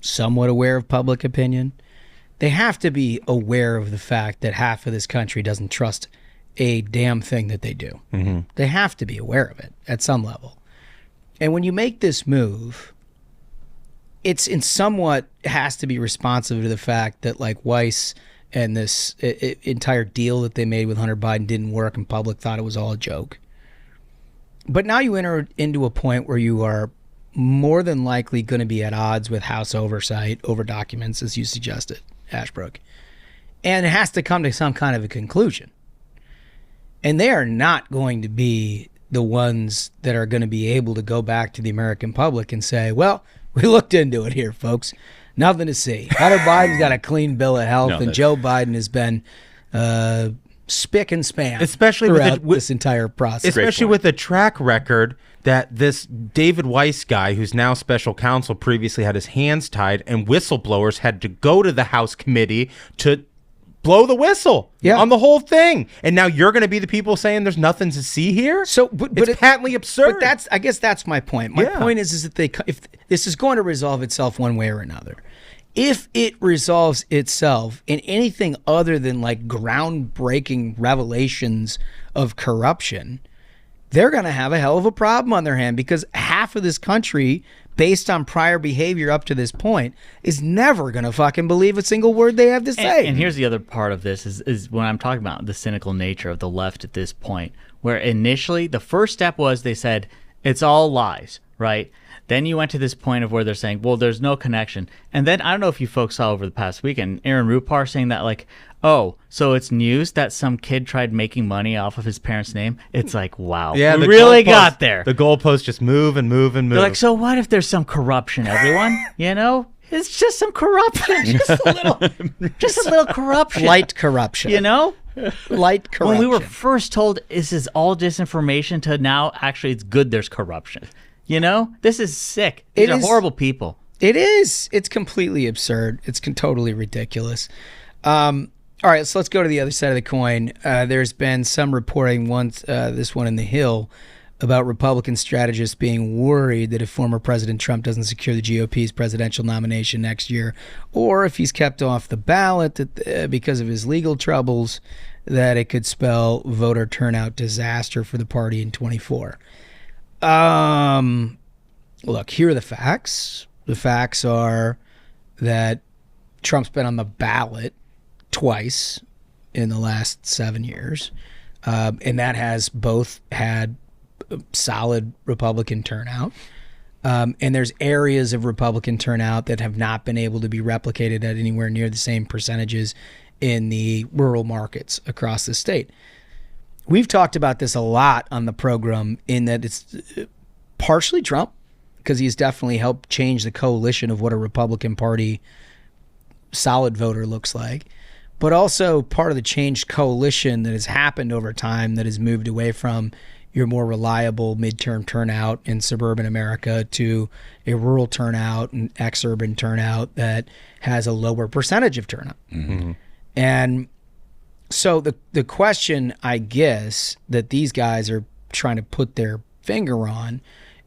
somewhat aware of public opinion, they have to be aware of the fact that half of this country doesn't trust a damn thing that they do. They have to be aware of it at some level. And when you make this move, it's in somewhat has to be responsive to the fact that Weiss and this entire deal that they made with Hunter Biden didn't work and public thought it was all a joke. But now you enter into a point where you are more than likely going to be at odds with House oversight over documents, as you suggested, Ashbrook. And it has to come to some kind of a conclusion. And they are not going to be the ones that are going to be able to go back to the American public and say, well, we looked into it here, folks. Nothing to see. Hunter Biden's got a clean bill of health, and Joe Biden has been spick and span, especially throughout this entire process. Especially with the track record that this David Weiss guy, who's now special counsel, previously had his hands tied, and whistleblowers had to go to the House committee to blow the whistle on the whole thing. And now you're going to be the people saying there's nothing to see here? So, but it's patently absurd. But I guess that's my point. My point is that if this is going to resolve itself one way or another. If it resolves itself in anything other than groundbreaking revelations of corruption, they're going to have a hell of a problem on their hand, because half of this country, based on prior behavior up to this point, is never going to fucking believe a single word they have to say. And here's the other part of this is when I'm talking about the cynical nature of the left at this point, where initially the first step was they said, it's all lies, right? Then you went to this point of where they're saying, well, there's no connection. And then I don't know if you folks saw over the past weekend, Aaron Rupar saying that, like, oh, so it's news that some kid tried making money off of his parents' name. It's like, wow, Yeah, we the really goalposts- got there. The goalposts just move and move and move. They're like, so what if there's some corruption, everyone? You know, it's just some corruption, just a little corruption, Light corruption. you know. Light corruption. When we were first told this is all disinformation, to now actually it's good there's corruption. You know, this is sick. These are horrible people. It is. It's completely absurd. It's totally ridiculous. All right, so let's go to the other side of the coin. There's been some reporting, this one in The Hill, about Republican strategists being worried that if former President Trump doesn't secure the GOP's presidential nomination next year, or if he's kept off the ballot because of his legal troubles, that it could spell voter turnout disaster for the party in 24. Look, here are the facts. The facts are that Trump's been on the ballot twice in the last 7 years, and that has both had solid Republican turnout. And there's areas of Republican turnout that have not been able to be replicated at anywhere near the same percentages in the rural markets across the state. We've talked about this a lot on the program, in that it's partially Trump, because he's definitely helped change the coalition of what a Republican Party solid voter looks like, but also part of the changed coalition that has happened over time, that has moved away from your more reliable midterm turnout in suburban America to a rural turnout and ex-urban turnout that has a lower percentage of turnout. Mm-hmm. And so the question, I guess, that these guys are trying to put their finger on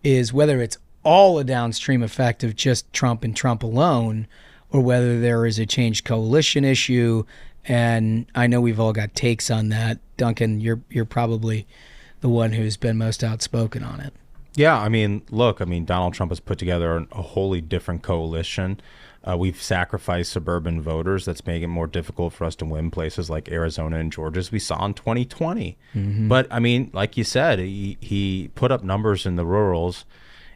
is whether it's all a downstream effect of just Trump and Trump alone, or whether there is a changed coalition issue. And I know we've all got takes on that. Duncan, you're probably the one who's been most outspoken on it. Yeah, I mean, look, Donald Trump has put together a wholly different coalition. We've sacrificed suburban voters. That's making it more difficult for us to win places like Arizona and Georgia, as we saw in 2020. Mm-hmm. But, I mean, like you said, he put up numbers in the rurals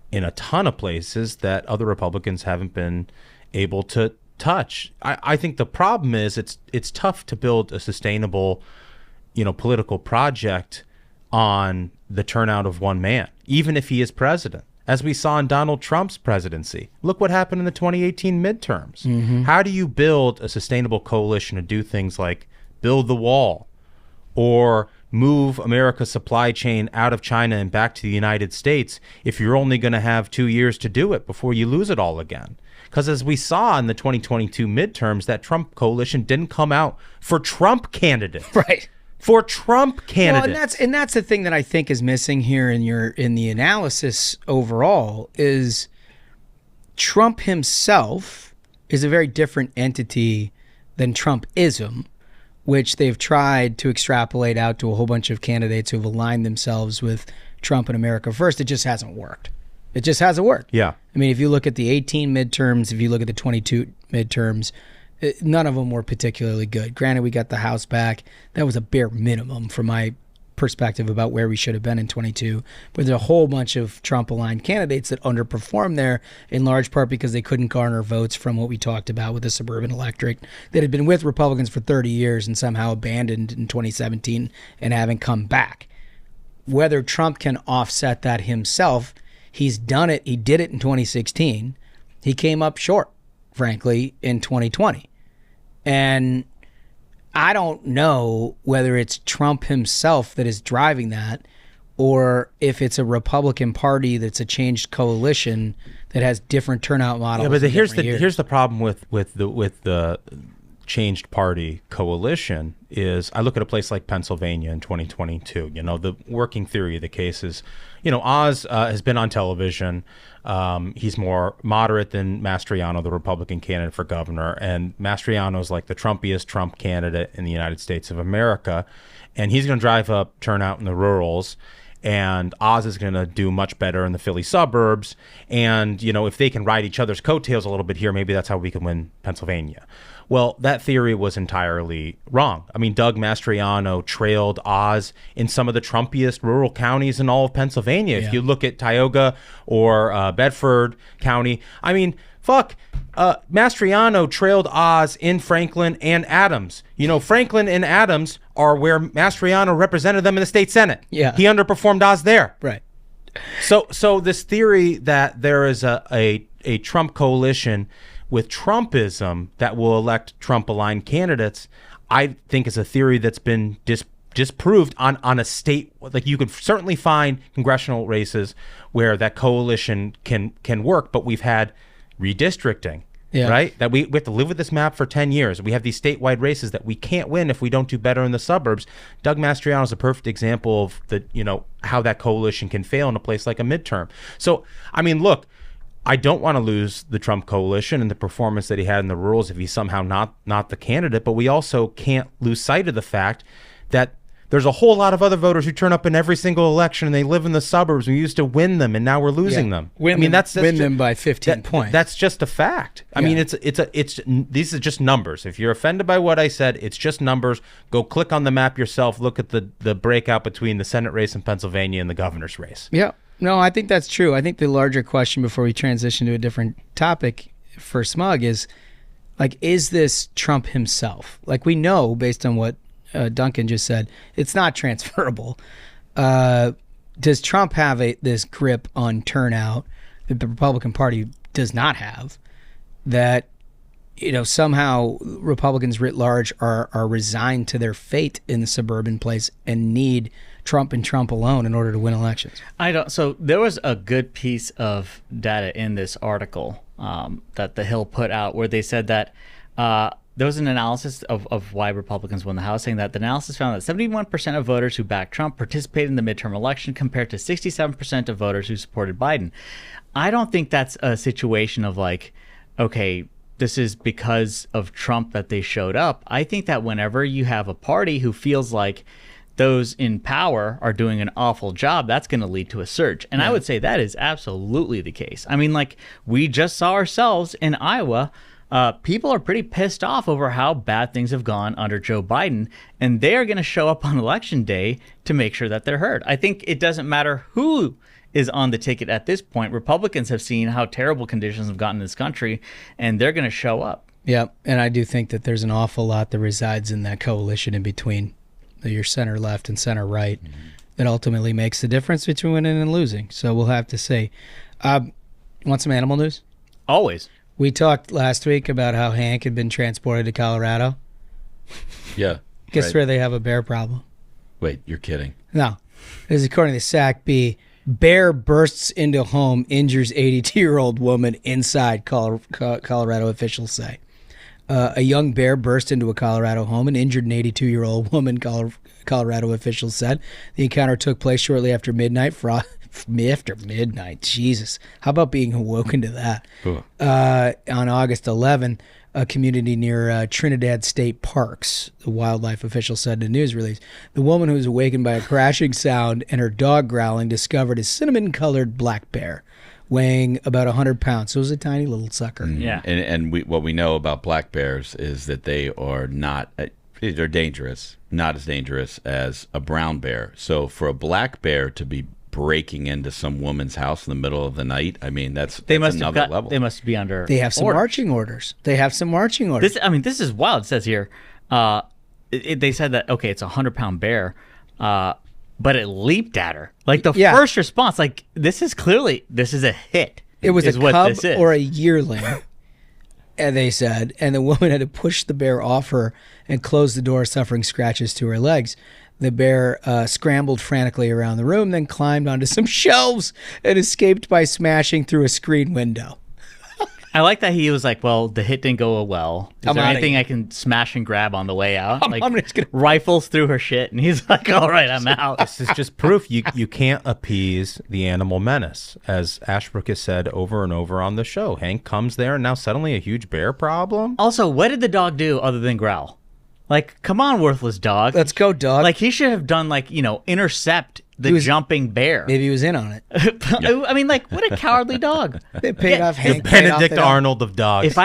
in a ton of places that other Republicans haven't been able to touch. I think the problem is it's tough to build a sustainable, political project on the turnout of one man, even if he is president. As we saw in Donald Trump's presidency. Look what happened in the 2018 midterms. Mm-hmm. How do you build a sustainable coalition to do things like build the wall or move America's supply chain out of China and back to the United States if you're only going to have 2 years to do it before you lose it all again? Because as we saw in the 2022 midterms, that Trump coalition didn't come out for Trump candidates. Right. For Trump candidates. Well, and that's the thing that I think is missing here in the analysis overall, is Trump himself is a very different entity than Trumpism, which they've tried to extrapolate out to a whole bunch of candidates who have aligned themselves with Trump and America First. It just hasn't worked. It just hasn't worked. Yeah. I mean, if you look at the 18 midterms, if you look at the 22 midterms, none of them were particularly good. Granted, we got the House back. That was a bare minimum from my perspective about where we should have been in 22. But there's a whole bunch of Trump-aligned candidates that underperformed there, in large part because they couldn't garner votes from what we talked about with the suburban electorate that had been with Republicans for 30 years and somehow abandoned in 2017 and haven't come back. Whether Trump can offset that himself, he's done it. He did it in 2016. He came up short, frankly, in 2020. And I don't know whether it's Trump himself that is driving that, or if it's a Republican Party that's a changed coalition that has different turnout models. Yeah, but here's the problem with the changed party coalition is, I look at a place like Pennsylvania in 2022. The working theory of the case is, Oz has been on television. He's more moderate than Mastriano, the Republican candidate for governor, and Mastriano's like the Trumpiest Trump candidate in the United States of America, and he's going to drive up turnout in the rurals. and Oz is going to do much better in the Philly suburbs. And, you know, if they can ride each other's coattails a little bit here, maybe that's how we can win Pennsylvania. Well, that theory was entirely wrong. I mean, Doug Mastriano trailed Oz in some of the Trumpiest rural counties in all of Pennsylvania. If you look at Tioga or Bedford County, I mean, fuck, Mastriano trailed Oz in Franklin and Adams. You know, Franklin and Adams are where Mastriano represented them in the state Senate. Yeah. He underperformed Oz there. Right. So this theory that there is a Trump coalition with Trumpism that will elect Trump-aligned candidates, I think is a theory that's been disproved on a state. Like, you could certainly find congressional races where that coalition can work, but we've had redistricting, right? That we have to live with this map for 10 years. We have these statewide races that we can't win if we don't do better in the suburbs. Doug Mastriano is a perfect example of how that coalition can fail in a place like a midterm. So, I mean, look, I don't want to lose the Trump coalition and the performance that he had in the rurals if he's somehow not the candidate, but we also can't lose sight of the fact that there's a whole lot of other voters who turn up in every single election and they live in the suburbs. We used to win them and now we're losing them. Win them by 15 points. That's just a fact. I mean, these are just numbers. If you're offended by what I said, it's just numbers. Go click on the map yourself. Look at the breakout between the Senate race in Pennsylvania and the governor's race. Yeah. No, I think that's true. I think the larger question before we transition to a different topic for Smug is, like, is this Trump himself? Like, we know based on what Duncan just said, it's not transferable. Does Trump have this grip on turnout that the Republican Party does not have, that, you know, somehow Republicans writ large are resigned to their fate in the suburban place and need Trump and Trump alone in order to win elections? So there was a good piece of data in this article that The Hill put out where they said that there was an analysis of why Republicans won the House, saying that the analysis found that 71% of voters who backed Trump participated in the midterm election compared to 67% of voters who supported Biden. I don't think that's a situation of like, okay, this is because of Trump that they showed up. I think that whenever you have a party who feels like those in power are doing an awful job, that's going to lead to a surge. And I would say that is absolutely the case. I mean, like, we just saw ourselves in Iowa. People are pretty pissed off over how bad things have gone under Joe Biden, and they are going to show up on election day to make sure that they're heard. I think it doesn't matter who is on the ticket at this point. Republicans have seen how terrible conditions have gotten in this country, and they're going to show up. Yeah, and I do think that there's an awful lot that resides in that coalition in between your center left and center right that ultimately makes the difference between winning and losing. So we'll have to see. Want some animal news? Always. We talked last week about how Hank had been transported to Colorado. Yeah. Guess where they have a bear problem? Wait, you're kidding. No. This is according to SAC-B. Bear bursts into home, injures 82-year-old woman inside, Colorado officials say. A young bear burst into a Colorado home and injured an 82-year-old woman, Colorado officials said. The encounter took place shortly after midnight. After midnight, Jesus. How about being awoken to that? On August 11th, a community near Trinidad State Parks, the wildlife official said in a news release. The woman who was awakened by a crashing sound and her dog growling discovered a cinnamon-colored black bear weighing about 100 pounds. So it was a tiny little sucker. Yeah. And what we know about black bears is that they are they're dangerous, not as dangerous as a brown bear. So for a black bear to be breaking into some woman's house in the middle of the night, I mean, that's another level. They must be under They have some marching orders. This is wild. It says here, they said that, okay, it's a 100-pound bear, but it leaped at her. Like, the first response, like, this is a hit. It was a cub or a yearling, and they said, and the woman had to push the bear off her and close the door, suffering scratches to her legs. The bear scrambled frantically around the room, then climbed onto some shelves and escaped by smashing through a screen window. I like that he was like, well, the hit didn't go well. Is there anything I can smash and grab on the way out? I'm just gonna rifles through her shit, and he's like, all right, I'm out. This is just proof you can't appease the animal menace. As Ashbrook has said over and over on the show, Hank comes there, and now suddenly a huge bear problem? Also, what did the dog do other than growl? Like, come on, worthless dog. Let's go, dog. Like, he should have done, like, intercept the jumping bear. Maybe he was in on it. I mean, like, what a cowardly dog. They paid off Hank. Benedict Arnold of dogs. If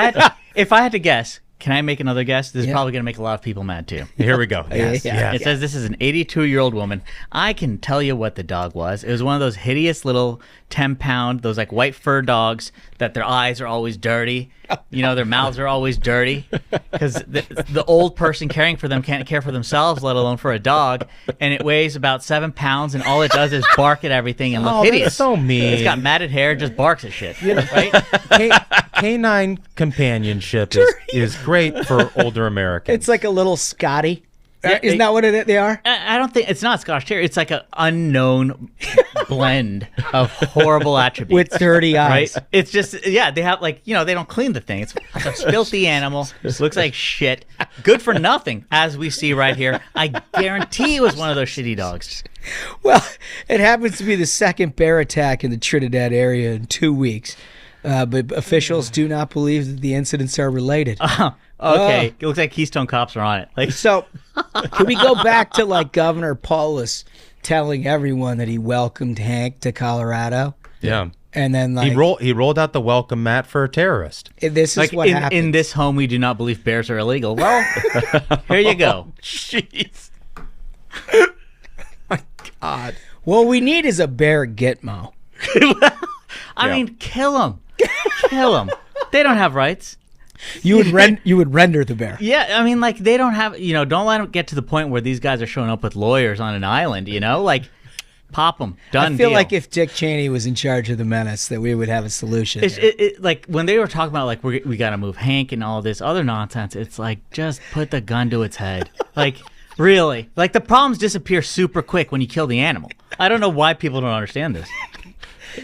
I had to guess, can I make another guess? This is probably going to make a lot of people mad, too. Here we go. Yes. It says this is an 82-year-old woman. I can tell you what the dog was. It was one of those hideous little 10-pound, those like white fur dogs that their eyes are always dirty. Their mouths are always dirty because the old person caring for them can't care for themselves, let alone for a dog. And it weighs about 7 pounds, and all it does is bark at everything and look hideous. That's so mean. It's got matted hair, just barks at shit. Right? Canine companionship is great for older Americans. It's like a little Scotty. Yeah, Isn't that what they are? I don't think it's not Scottish Terrier. It's like an unknown blend of horrible attributes with dirty eyes. Right? It's just they have they don't clean the thing. It's a filthy animal. It looks like shit. Good for nothing, as we see right here. I guarantee it was one of those shitty dogs. Well, it happens to be the second bear attack in the Trinidad area in 2 weeks, but officials do not believe that the incidents are related. Okay, it looks like Keystone Cops are on it. So, can we go back to Governor Polis telling everyone that he welcomed Hank to Colorado? Yeah, and then he rolled out the welcome mat for a terrorist. This is what happened. In this home, we do not believe bears are illegal. Well, here you go. Jeez. My God. What we need is a bear Gitmo. I mean, kill them. Kill them. They don't have rights. You would render the bear. Yeah, I mean, they don't have, don't let them get to the point where these guys are showing up with lawyers on an island, pop them, done I feel deal. like if Dick Cheney was in charge of the menace, that we would have a solution. When they were talking about, we got to move Hank and all this other nonsense, it's just put the gun to its head. Really? The problems disappear super quick when you kill the animal. I don't know why people don't understand this.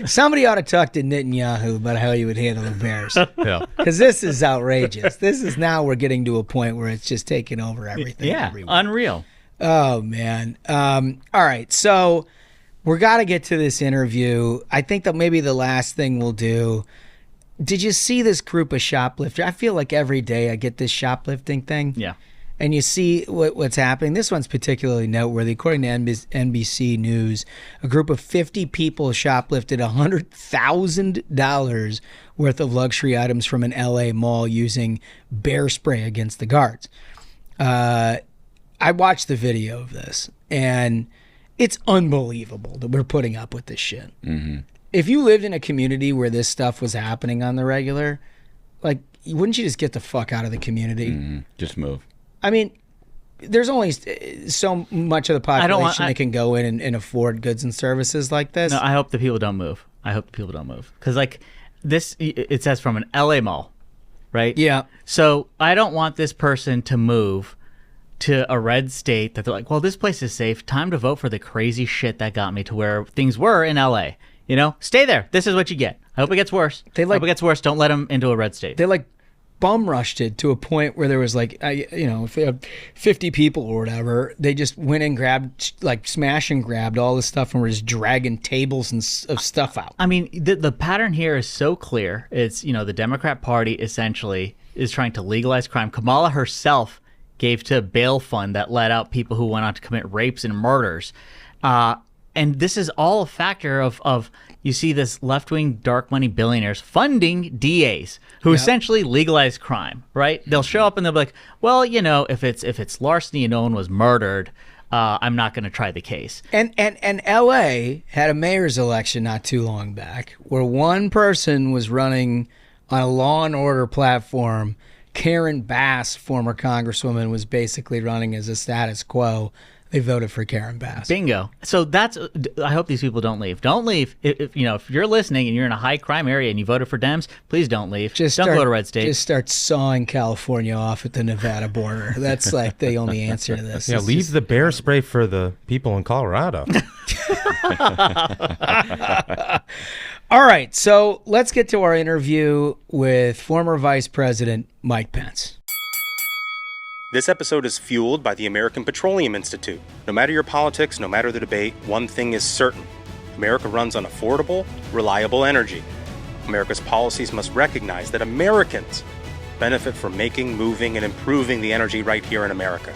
Somebody ought to talk to Netanyahu about how you would handle the bears. Yeah. Because this is outrageous. We're getting to a point where it's just taking over everything. Yeah, everywhere. unreal. Oh, man. All right, so we're got to get to this interview. I think that maybe the last thing we'll do, did you see this group of shoplifters? I feel like every day I get this shoplifting thing. Yeah. And you see what's happening. This one's particularly noteworthy. According to NBC News, a group of 50 people shoplifted $100,000 worth of luxury items from an LA mall using bear spray against the guards. I watched the video of this, and it's unbelievable that we're putting up with this shit. Mm-hmm. If you lived in a community where this stuff was happening on the regular, wouldn't you just get the fuck out of the community? Mm-hmm. Just move. I mean, there's only so much of the population that can go in and afford goods and services like this. No, I hope the people don't move. Because, this, it says from an LA mall, right? Yeah. So I don't want this person to move to a red state that they're like, well, this place is safe. Time to vote for the crazy shit that got me to where things were in LA. Stay there. This is what you get. I hope it gets worse. I hope it gets worse. Don't let them into a red state. They bum rushed it to a point where there was if they had 50 people or whatever, they just went and grabbed, smash and grabbed all this stuff and were just dragging tables of stuff out. I mean, the pattern here is so clear. It's, the Democrat Party essentially is trying to legalize crime. Kamala herself gave to a bail fund that let out people who went on to commit rapes and murders. And this is all a factor of you see this left-wing dark money billionaires funding DAs who essentially legalize crime, right? They'll show up and they'll be like, well, if it's larceny and no one was murdered, I'm not going to try the case. And LA had a mayor's election not too long back where one person was running on a law and order platform. Karen Bass, former congresswoman, was basically running as a status quo. They voted for Karen Bass. Bingo. So I hope these people don't leave. Don't leave. If you're listening and you're in a high crime area and you voted for Dems, please don't leave. Don't go to red state. Just start sawing California off at the Nevada border. That's the only answer to this. Yeah, leave the bear spray for the people in Colorado. All right, so let's get to our interview with former Vice President Mike Pence. This episode is fueled by the American Petroleum Institute. No matter your politics, no matter the debate, one thing is certain. America runs on affordable, reliable energy. America's policies must recognize that Americans benefit from making, moving, and improving the energy right here in America.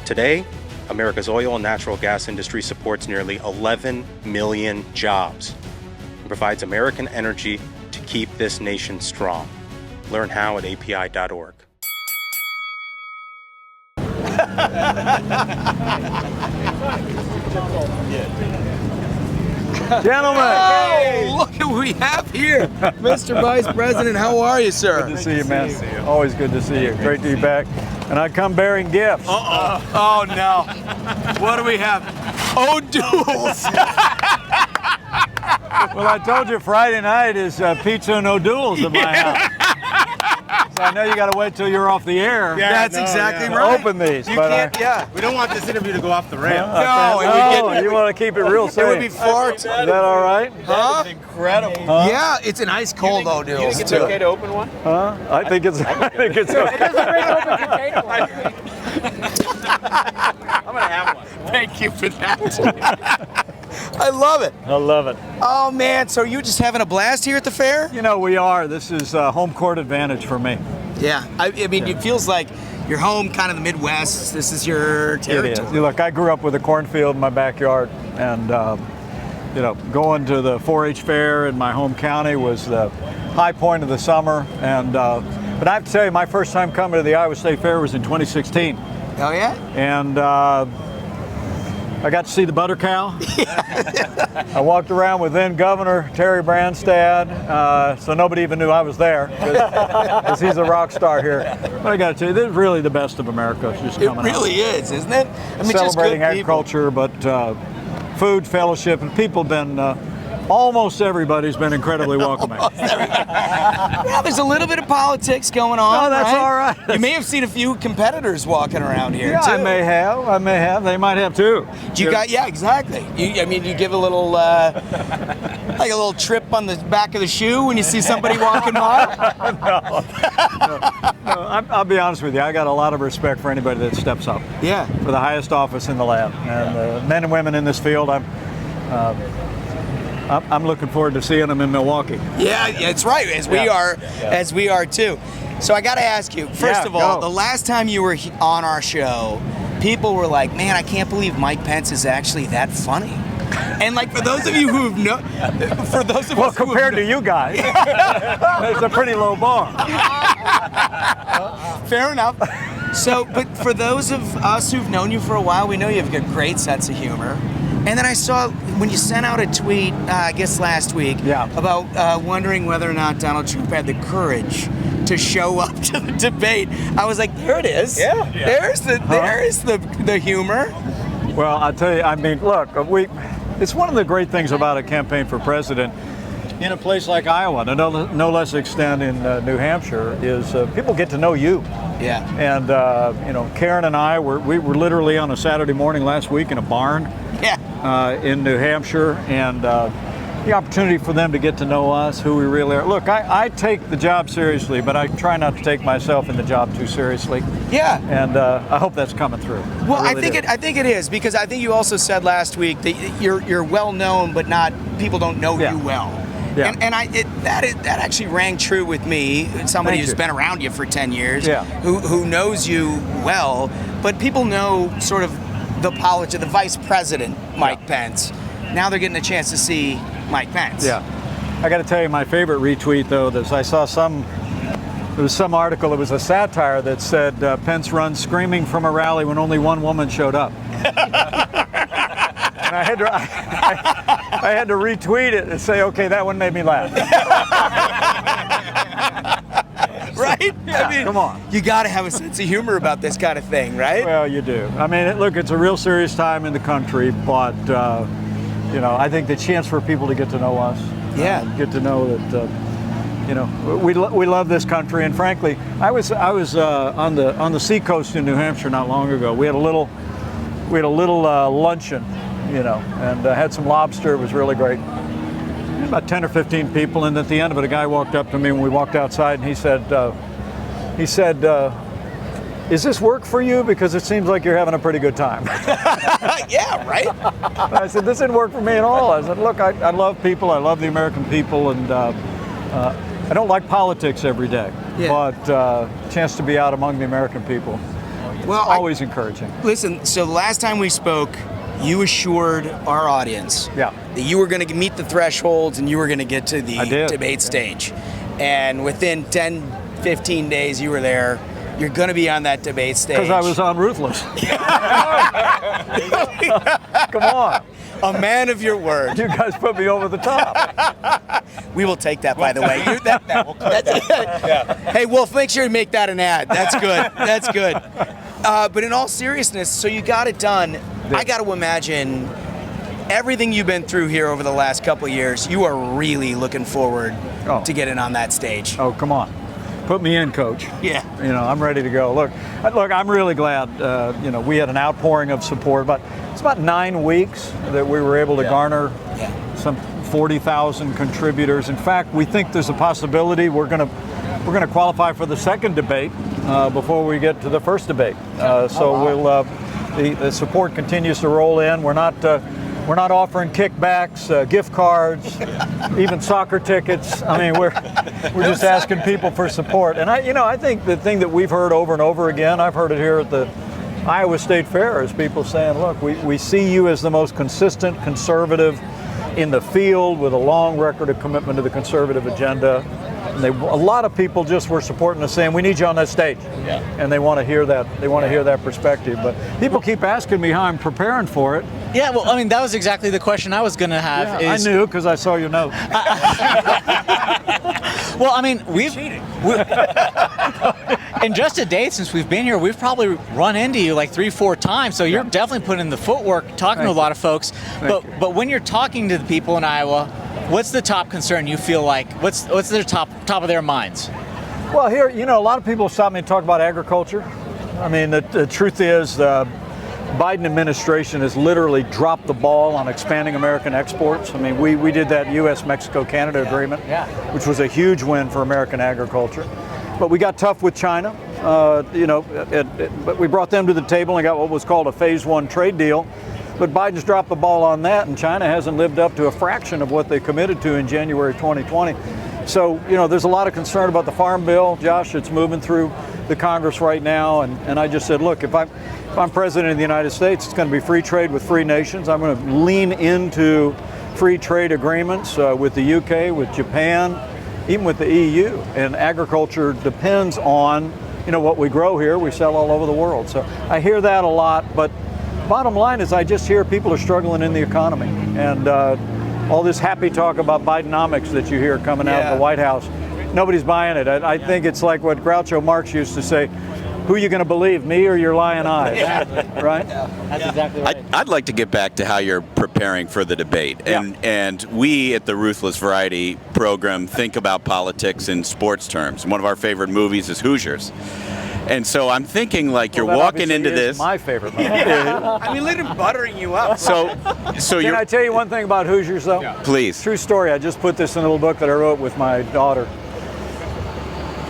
Today, America's oil and natural gas industry supports nearly 11 million jobs and provides American energy to keep this nation strong. Learn how at api.org. Gentlemen! Oh, look at what we have here. Mr. Vice President, how are you, sir? Good to see you, man. Always good to see you. Great to be back. And I come bearing gifts. Uh-oh. Oh, no. What do we have? Oh, duels. Well, I told you Friday night is pizza and O'Doul's at my house. So I know you got to wait till you're off the air. Yeah, that's exactly right. Open these. You but, can't, We don't want this interview to go off the rails. You want to keep it real safe. It would be far too. Is that all right? Huh? Incredible. Huh? Yeah, it's an ice cold O'Doul's. You think it's okay to open one? Huh? I think it's okay. It doesn't bring open container. I'm going to have one. Thank you for that. I love it. I love it. Oh, man. So you just having a blast here at the fair? You know, we are. This is home court advantage for me. Yeah. I mean, it feels like you're home, kind of the Midwest. This is your territory. It is. Look, I grew up with a cornfield in my backyard, and you know, going to the 4-H fair in my home county was the high point of the summer. And but I have to tell you, my first time coming to the Iowa State Fair was in 2016. Oh yeah. And I got to see the butter cow. I walked around with then Governor Terry Branstad, so nobody even knew I was there because he's a rock star here. But I got to tell you, this is really the best of America. It's just coming really out. is, isn't it? I mean, celebrating agriculture, but food, fellowship, and people have been. Almost everybody's been incredibly welcoming. Yeah, there's a little bit of politics going on. Oh, that's right? all right. You may have seen a few competitors walking around here, yeah, too. I may have. They might have too. Yeah, exactly. You give a little, like a little trip on the back of the shoe when you see somebody walking by? No, I'll be honest with you. I got a lot of respect for anybody that steps up. Yeah. For the highest office in the land. And the men and women in this field, I'm looking forward to seeing them in Milwaukee. Yeah, that's right, as we are too. So I got to ask you, first of all, the last time you were on our show, people were like, man, I can't believe Mike Pence is actually that funny. And like for those of you who've well, compared to you guys, it's a pretty low bar. Fair enough. So, but for those of us who've known you for a while, we know you have a great sense of humor. And then I saw when you sent out a tweet, I guess last week, about wondering whether or not Donald Trump had the courage to show up to the debate. I was like, there it is. Yeah. There's the humor. Well, I'll tell you, I mean, look, it's one of the great things about a campaign for president in a place like Iowa, to no less extent in New Hampshire, is people get to know you. Yeah. And, you know, Karen and I, we were literally on a Saturday morning last week in a barn in New Hampshire, and the opportunity for them to get to know us, who we really are. Look, I take the job seriously, but I try not to take myself in the job too seriously. Yeah. And I hope that's coming through. Well, I think it is, because I think you also said last week that you're well known, but people don't know you well. Yeah. And that actually rang true with me, somebody who's been around you for 10 years, who knows you well, but people know sort of the vice president, Mike Pence. Now they're getting a chance to see Mike Pence. Yeah. I got to tell you, my favorite retweet, though, I saw there was some article, it was a satire that said Pence runs screaming from a rally when only one woman showed up. And I had to retweet it and say, okay, that one made me laugh. Right? Yeah, I mean, come on. You got to have a sense of humor about this kind of thing, right? Well, you do. I mean, look, it's a real serious time in the country, but, you know, I think the chance for people to get to know us, get to know that, you know, we love this country. And frankly, I was on the seacoast in New Hampshire not long ago. We had a little luncheon, you know, and had some lobster. It was really great. About 10 or 15 people, and at the end of it, a guy walked up to me when we walked outside, and he said, "Is this work for you? Because it seems like you're having a pretty good time." Yeah, right? I said, "This didn't work for me at all." I said, "Look, I love people. I love the American people, and I don't like politics every day, but chance to be out among the American people, well, always encouraging. Listen, so the last time we spoke, you assured our audience that you were going to meet the thresholds and you were going to get to the debate stage. And within 10, 15 days you were there. You're going to be on that debate stage. Because I was on Ruthless. Come on. A man of your word. You guys put me over the top. We will take that, by the way. Hey, Wolf, make sure you make that an ad. That's good. That's good. But in all seriousness, so you got it done. I got to imagine everything you've been through here over the last couple of years, you are really looking forward to getting on that stage. Oh, come on. Put me in, Coach. Yeah. You know, I'm ready to go. Look, I'm really glad, we had an outpouring of support, but it's about 9 weeks that we were able to garner some 40,000 contributors. In fact, we think there's a possibility we're going to qualify for the second debate before we get to the first debate. We'll the support continues to roll in. We're not offering kickbacks, gift cards, even soccer tickets. I mean, we're just asking people for support. And I think the thing that we've heard over and over again, I've heard it here at the Iowa State Fair, is people saying, look, we see you as the most consistent conservative in the field with a long record of commitment to the conservative agenda. And a lot of people just were supporting us, saying we need you on that stage, and they want to hear that. They want to hear that perspective. But people keep asking me how I'm preparing for it. Yeah, well, I mean, that was exactly the question I was going to have. I knew because I saw your note. Well, I mean, in just a day since we've been here, we've probably run into you like 3-4 times. So you're definitely putting in the footwork, talking to a lot of folks. But when you're talking to the people in Iowa, what's the top concern you feel like? What's their top of their minds? Well, here, a lot of people stop me and talk about agriculture. I mean, the truth is, the Biden administration has literally dropped the ball on expanding American exports. I mean, we did that U.S.-Mexico-Canada agreement, which was a huge win for American agriculture. But we got tough with China, but we brought them to the table and got what was called a phase 1 trade deal. But Biden's dropped the ball on that, and China hasn't lived up to a fraction of what they committed to in January 2020. So, there's a lot of concern about the Farm Bill. Josh, it's moving through the Congress right now, and I just said, look, if I'm president of the United States, it's going to be free trade with free nations. I'm going to lean into free trade agreements with the UK, with Japan, even with the EU. And agriculture depends on, what we grow here. We sell all over the world. So I hear that a lot, but bottom line is I just hear people are struggling in the economy. And all this happy talk about Bidenomics that you hear coming out of the White House, nobody's buying it. I think it's like what Groucho Marx used to say, who are you going to believe, me or your lying eyes? Right? That's exactly right. I'd like to get back to how you're preparing for the debate. And we at the Ruthless Variety program think about politics in sports terms. One of our favorite movies is Hoosiers. And so I'm thinking like you're walking into this. My favorite movie. I mean, literally buttering you up. So Can I tell you one thing about Hoosiers, though? Yeah. Please. True story. I just put this in a little book that I wrote with my daughter.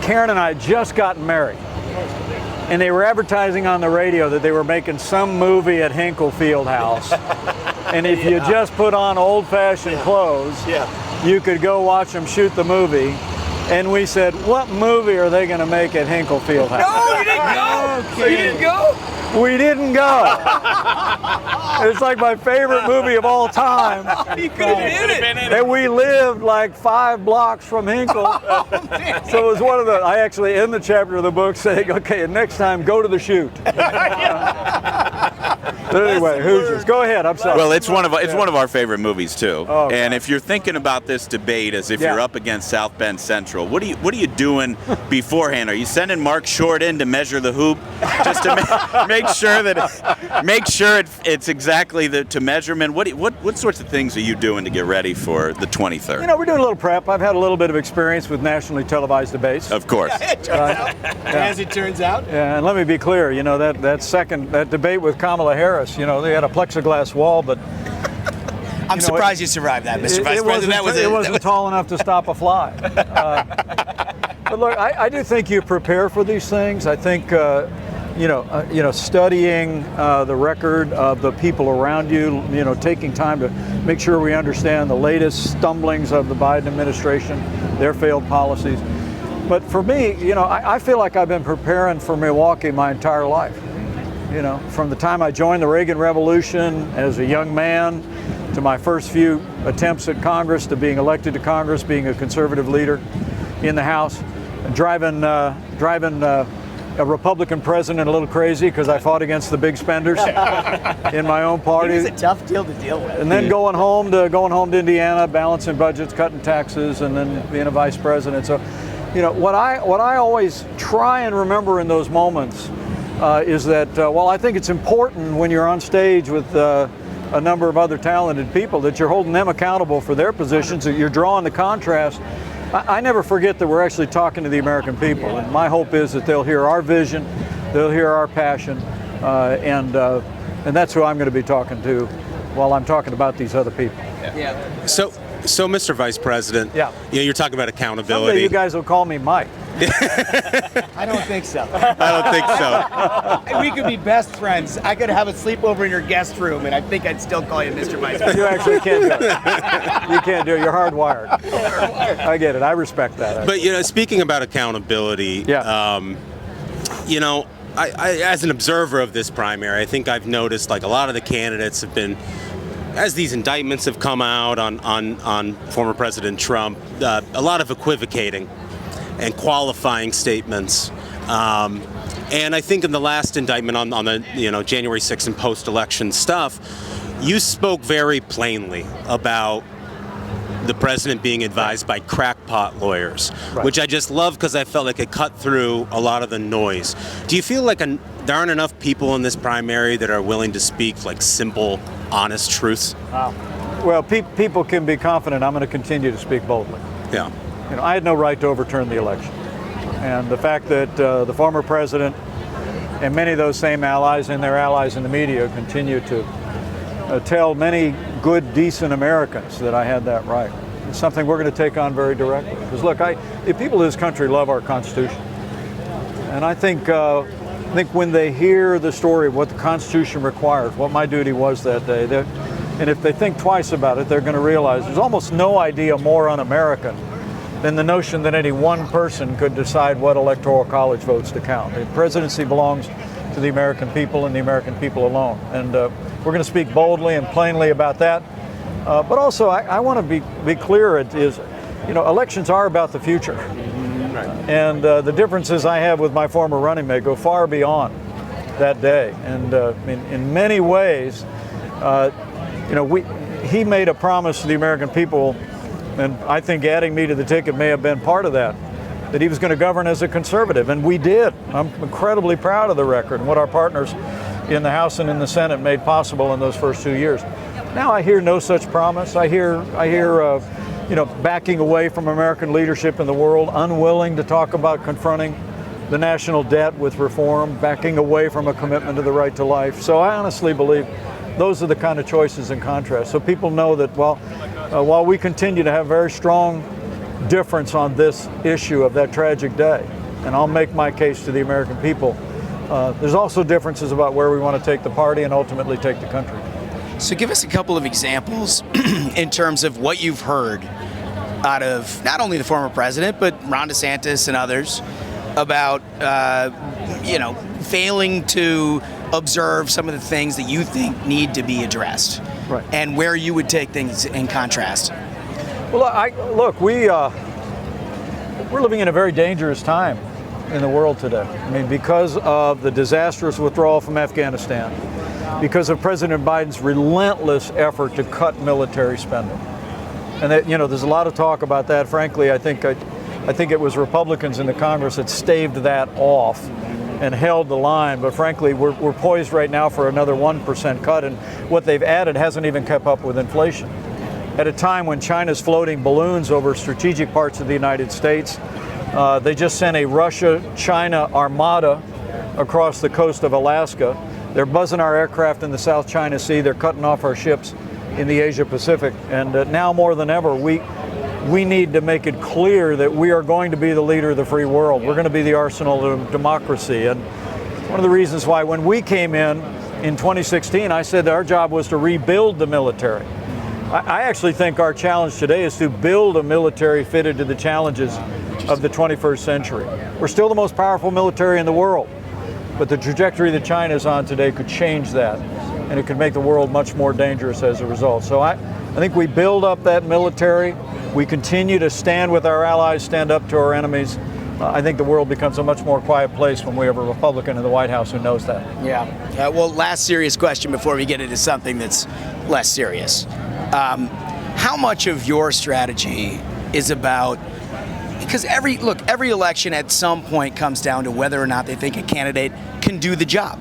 Karen and I had just gotten married. And they were advertising on the radio that they were making some movie at Hinkle Fieldhouse. And if you just put on old-fashioned clothes, you could go watch them shoot the movie. And we said, what movie are they going to make at Hinkle Fieldhouse? No, you didn't go. So you didn't go? We didn't go. It's like my favorite movie of all time. You could have been in it. And we lived like 5 blocks from Hinkle. So it was one of the, I actually end the chapter of the book saying, okay, next time go to the shoot. But anyway, Hoosiers. Go ahead. I'm sorry. Well, it's one of our favorite movies too. Oh, and if you're thinking about this debate as if you're up against South Bend Central, what are you doing beforehand? Are you sending Mark Short in to measure the hoop just to make sure it's exactly to measurement? What sorts of things are you doing to get ready for the 23rd? We're doing a little prep. I've had a little bit of experience with nationally televised debates. Of course. As it turns out. Yeah, and let me be clear. That debate with Kamala Harris. They had a plexiglass wall, but I'm surprised you survived that, Mr. Vice President. It wasn't tall enough to stop a fly. But look, I do think you prepare for these things. I think studying the record of the people around you, taking time to make sure we understand the latest stumblings of the Biden administration, their failed policies. But for me, I feel like I've been preparing for Milwaukee my entire life. From the time I joined the Reagan Revolution as a young man to my first few attempts at Congress, to being elected to Congress, being a conservative leader in the House, driving a Republican president a little crazy because I fought against the big spenders in my own party. It was a tough deal to deal with. And then going home to Indiana, balancing budgets, cutting taxes, and then being a vice president. So, what I always try and remember in those moments is that while I think it's important when you're on stage with a number of other talented people that you're holding them accountable for their positions, that you're drawing the contrast. I never forget that we're actually talking to the American people, and my hope is that they'll hear our vision, they'll hear our passion, and that's who I'm going to be talking to while I'm talking about these other people. Yeah. So, Mr. Vice President, you're talking about accountability. Someday you guys will call me Mike. I don't think so. I don't think so. We could be best friends. I could have a sleepover in your guest room, and I think I'd still call you Mr. Vice President. You actually can't do it. You can't do it. You're hardwired. I get it. I respect that. But speaking about accountability, I as an observer of this primary, I think I've noticed like a lot of the candidates have been, as these indictments have come out on former President Trump, a lot of equivocating and qualifying statements. And I think in the last indictment on the January 6th and post-election stuff, you spoke very plainly about the president being advised by crackpot lawyers, which I just love because I felt like it cut through a lot of the noise. Do you feel like there aren't enough people in this primary that are willing to speak like simple, honest truths? Well, people can be confident I'm going to continue to speak boldly. Yeah. I had no right to overturn the election. And the fact that the former president and many of those same allies and their allies in the media continue to tell many good, decent Americans that I had that right. It's something we're going to take on very directly. Because look, the people of this country love our Constitution. And I think when they hear the story of what the Constitution requires, what my duty was that day, and if they think twice about it, they're going to realize there's almost no idea more un-American than the notion that any one person could decide what electoral college votes to count. The presidency belongs to the American people and the American people alone. And we're going to speak boldly and plainly about that. But also, I want to be clear, elections are about the future. And the differences I have with my former running mate go far beyond that day. And in many ways, he made a promise to the American people, and I think adding me to the ticket may have been part of that he was going to govern as a conservative, and we did. I'm incredibly proud of the record and what our partners in the House and in the Senate made possible in those first 2 years. Now I hear no such promise. I hear backing away from American leadership in the world, unwilling to talk about confronting the national debt with reform, backing away from a commitment to the right to life. So I honestly believe those are the kind of choices and contrasts. So people know that while we continue to have very strong difference on this issue of that tragic day, and I'll make my case to the American people, there's also differences about where we want to take the party and ultimately take the country. So give us a couple of examples in terms of what you've heard out of not only the former president, but Ron DeSantis and others about, failing to observe some of the things that you think need to be addressed, right, and where you would take things in contrast. Well, we're living in a very dangerous time in the world today. I mean, because of the disastrous withdrawal from Afghanistan, because of President Biden's relentless effort to cut military spending. And that, there's a lot of talk about that. Frankly, I think it was Republicans in the Congress that staved that off and held the line. But frankly, we're poised right now for another 1% cut, and what they've added hasn't even kept up with inflation. At a time when China's floating balloons over strategic parts of the United States, they just sent a Russia-China armada across the coast of Alaska. They're buzzing our aircraft in the South China Sea. They're cutting off our ships in the Asia Pacific. And now more than ever, we need to make it clear that we are going to be the leader of the free world. We're going to be the arsenal of democracy. And one of the reasons why when we came in 2016, I said that our job was to rebuild the military. I actually think our challenge today is to build a military fitted to the challenges of the 21st century. We're still the most powerful military in the world, but the trajectory that China is on today could change that, and it could make the world much more dangerous as a result. So I think we build up that military. We continue to stand with our allies, stand up to our enemies. I think the world becomes a much more quiet place when we have a Republican in the White House who knows that. Yeah. Well, last serious question before we get into something that's less serious. How much of your strategy is about, because every election at some point comes down to whether or not they think a candidate can do the job.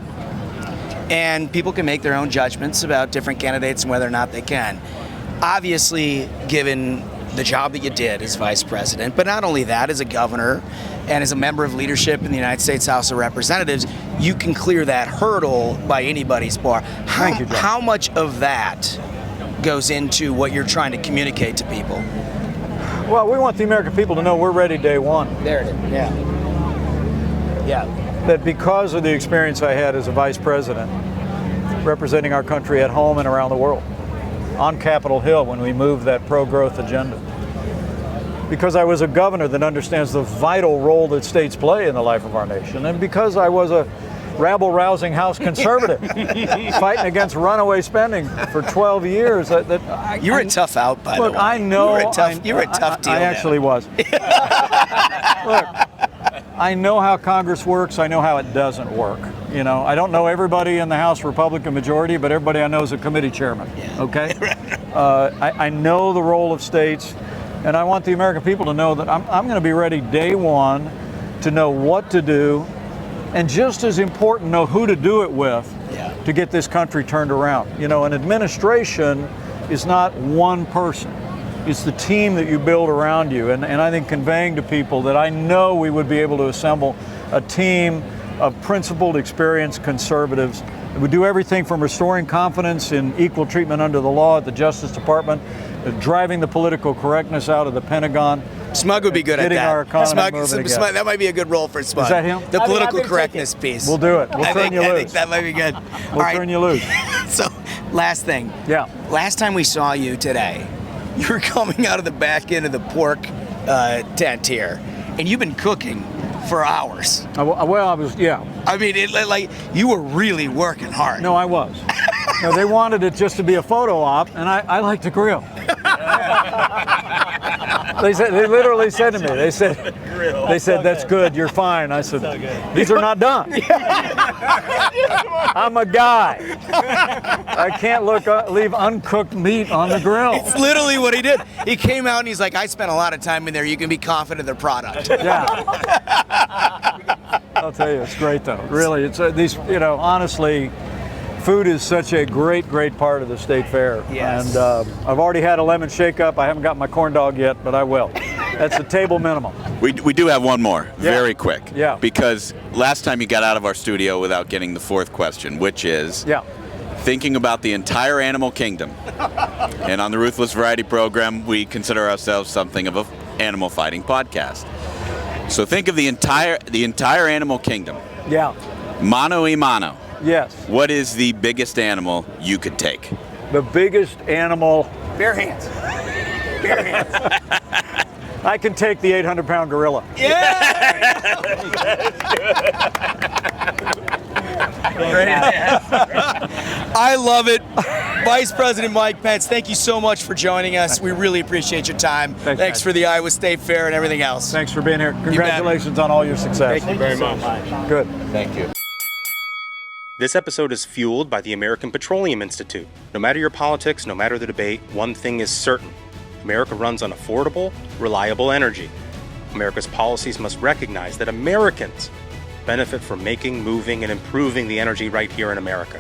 And people can make their own judgments about different candidates and whether or not they can. Obviously, given the job that you did as vice president, but not only that, as a governor and as a member of leadership in the United States House of Representatives, you can clear that hurdle by anybody's bar. Thank you, John. How much of that goes into what you're trying to communicate to people? Well, we want the American people to know we're ready day one. There it is. Yeah. That because of the experience I had as a vice president, representing our country at home and around the world, on Capitol Hill when we moved that pro-growth agenda, because I was a governor that understands the vital role that states play in the life of our nation, and because I was a rabble-rousing House conservative fighting against runaway spending for 12 years. You were a tough out, by the way. Look, I know. You were a tough deal. I actually was. Look, I know how Congress works. I know how it doesn't work. You know, I don't know everybody in the House Republican majority, but everybody I know is a committee chairman. Yeah. Okay. I know the role of states, and I want the American people to know that I'm going to be ready day one to know what to do, and just as important, know who to do it with to get this country turned around. You know, an administration is not one person. It's the team that you build around you. And I think conveying to people that I know we would be able to assemble a team of principled, experienced conservatives that would do everything from restoring confidence in equal treatment under the law at the Justice Department, driving the political correctness out of the Pentagon. Smug would be good at that. Getting our economy moving again. That might be a good role for Smug. Is that him? The political correctness piece. We'll do it. We'll turn you loose. I think that might be good. We'll turn you loose. So, last thing. Yeah. Last time we saw you today, you were coming out of the back end of the pork tent here, and you've been cooking for hours. Well, I was, yeah. I mean, like you were really working hard. No, I was. No, they wanted it just to be a photo op, and I like to grill. They literally said to me, they said, that's good, you're fine. I said, these are not done. I'm a guy. I can't leave uncooked meat on the grill. It's literally what he did. He came out and he's like, I spent a lot of time in there. You can be confident in the product. Yeah. I'll tell you, it's great though. Really, it's these. You know, honestly, food is such a great part of the state fair. Yes. And I've already had a lemon shake-up. I haven't got my corn dog yet, but I will. That's the table minimum. We do have one more, very quick. Yeah. Because last time you got out of our studio without getting the fourth question, which is thinking about the entire animal kingdom. And on the Ruthless Variety program, we consider ourselves something of an animal fighting podcast. So think of the entire animal kingdom. Yeah. Mano y mano. Yes. What is the biggest animal you could take? The biggest animal. Bare hands. Bare hands. I can take the 800-pound gorilla. Yeah. I love it. Vice President Mike Pence, thank you so much for joining us. We really appreciate your time. Thanks for the Iowa State Fair and everything else. Thanks for being here. Congratulations on all your success. Thank you very much. Good. Thank you. This episode is fueled by the American Petroleum Institute. No matter your politics, no matter the debate, one thing is certain. America runs on affordable, reliable energy. America's policies must recognize that Americans benefit from making, moving, and improving the energy right here in America.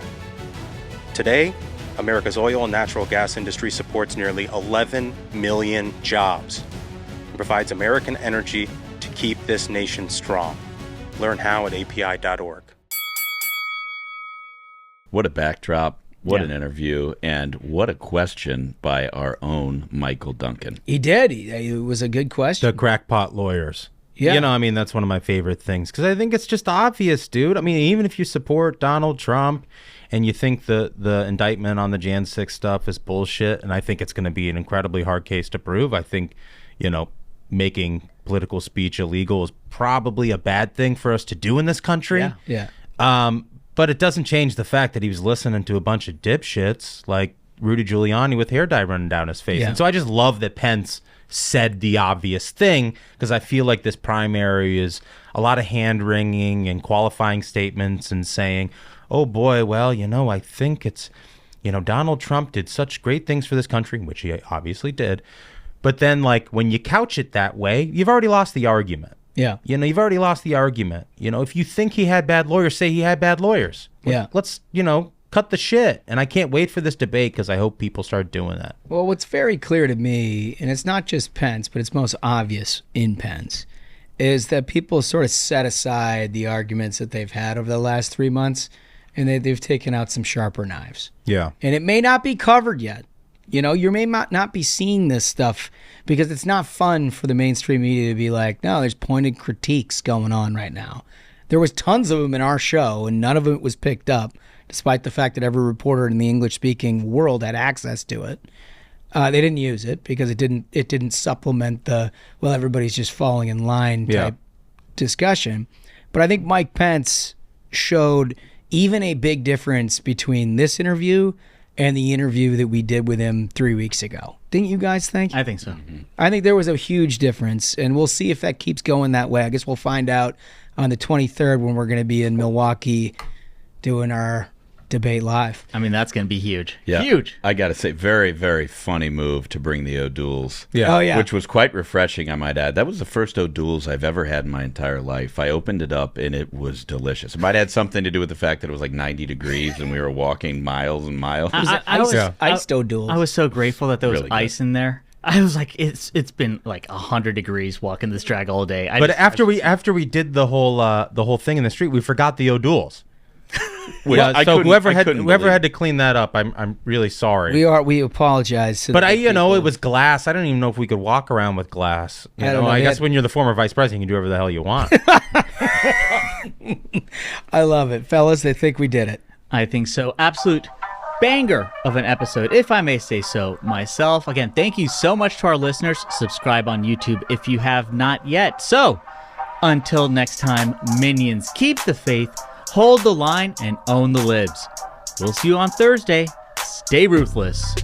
Today, America's oil and natural gas industry supports nearly 11 million jobs and provides American energy to keep this nation strong. Learn how at api.org. What a backdrop, what an interview, and what a question by our own Michael Duncan. He did. It was a good question. The crackpot lawyers. Yeah. You know, I mean, that's one of my favorite things because I think it's just obvious, dude. I mean, even if you support Donald Trump and you think the indictment on the Jan 6 stuff is bullshit, and I think it's going to be an incredibly hard case to prove, I think, you know, making political speech illegal is probably a bad thing for us to do in this country. Yeah. But it doesn't change the fact that he was listening to a bunch of dipshits like Rudy Giuliani with hair dye running down his face. Yeah. And so I just love that Pence said the obvious thing because I feel like this primary is a lot of hand-wringing and qualifying statements and saying, oh boy, well, you know, I think it's, you know, Donald Trump did such great things for this country, which he obviously did. But then, like, when you couch it that way, you've already lost the argument. Yeah. You know, you've already lost the argument. You know, if you think he had bad lawyers, say he had bad lawyers. Yeah. Let's, you know, cut the shit. And I can't wait for this debate because I hope people start doing that. Well, what's very clear to me, and it's not just Pence, but it's most obvious in Pence, is that people sort of set aside the arguments that they've had over the last 3 months, and they've taken out some sharper knives. Yeah. And it may not be covered yet. You know, you may not be seeing this stuff because it's not fun for the mainstream media to be like, no, there's pointed critiques going on right now. There was tons of them in our show, and none of it was picked up, despite the fact that every reporter in the English-speaking world had access to it. They didn't use it because it didn't supplement the, well, everybody's just falling in line type discussion. But I think Mike Pence showed even a big difference between this interview and the interview that we did with him 3 weeks ago. Didn't you guys think? I think so. I think there was a huge difference, and we'll see if that keeps going that way. I guess we'll find out on the 23rd when we're going to be in Milwaukee doing our debate live. I mean, that's going to be huge. Yeah. Huge. I got to say, very, very funny move to bring the O'Douls. Yeah. Oh, yeah. Which was quite refreshing, I might add. That was the first O'Douls I've ever had in my entire life. I opened it up, and it was delicious. It might have had something to do with the fact that it was like 90 degrees, and we were walking miles and miles. Iced O'Douls. I was so grateful that there was Really good. ice in there. I was like, it's been like 100 degrees walking this drag all day. But after we did the whole thing in the street, we forgot the O'Douls. So whoever had to clean that up, I'm really sorry. We apologize. To But the you know, people. it was glass. I don't even know if we could walk around with glass. You I know, don't know. I They guess had- when you're the former vice president, you can do whatever the hell you want. I love it, fellas. They think we did it. I think so. Absolute banger of an episode, if I may say so myself. Again, thank you so much to our listeners. Subscribe on YouTube if you have not yet. So, until next time, minions, keep the faith, hold the line, and own the libs. We'll see you on Thursday. Stay ruthless.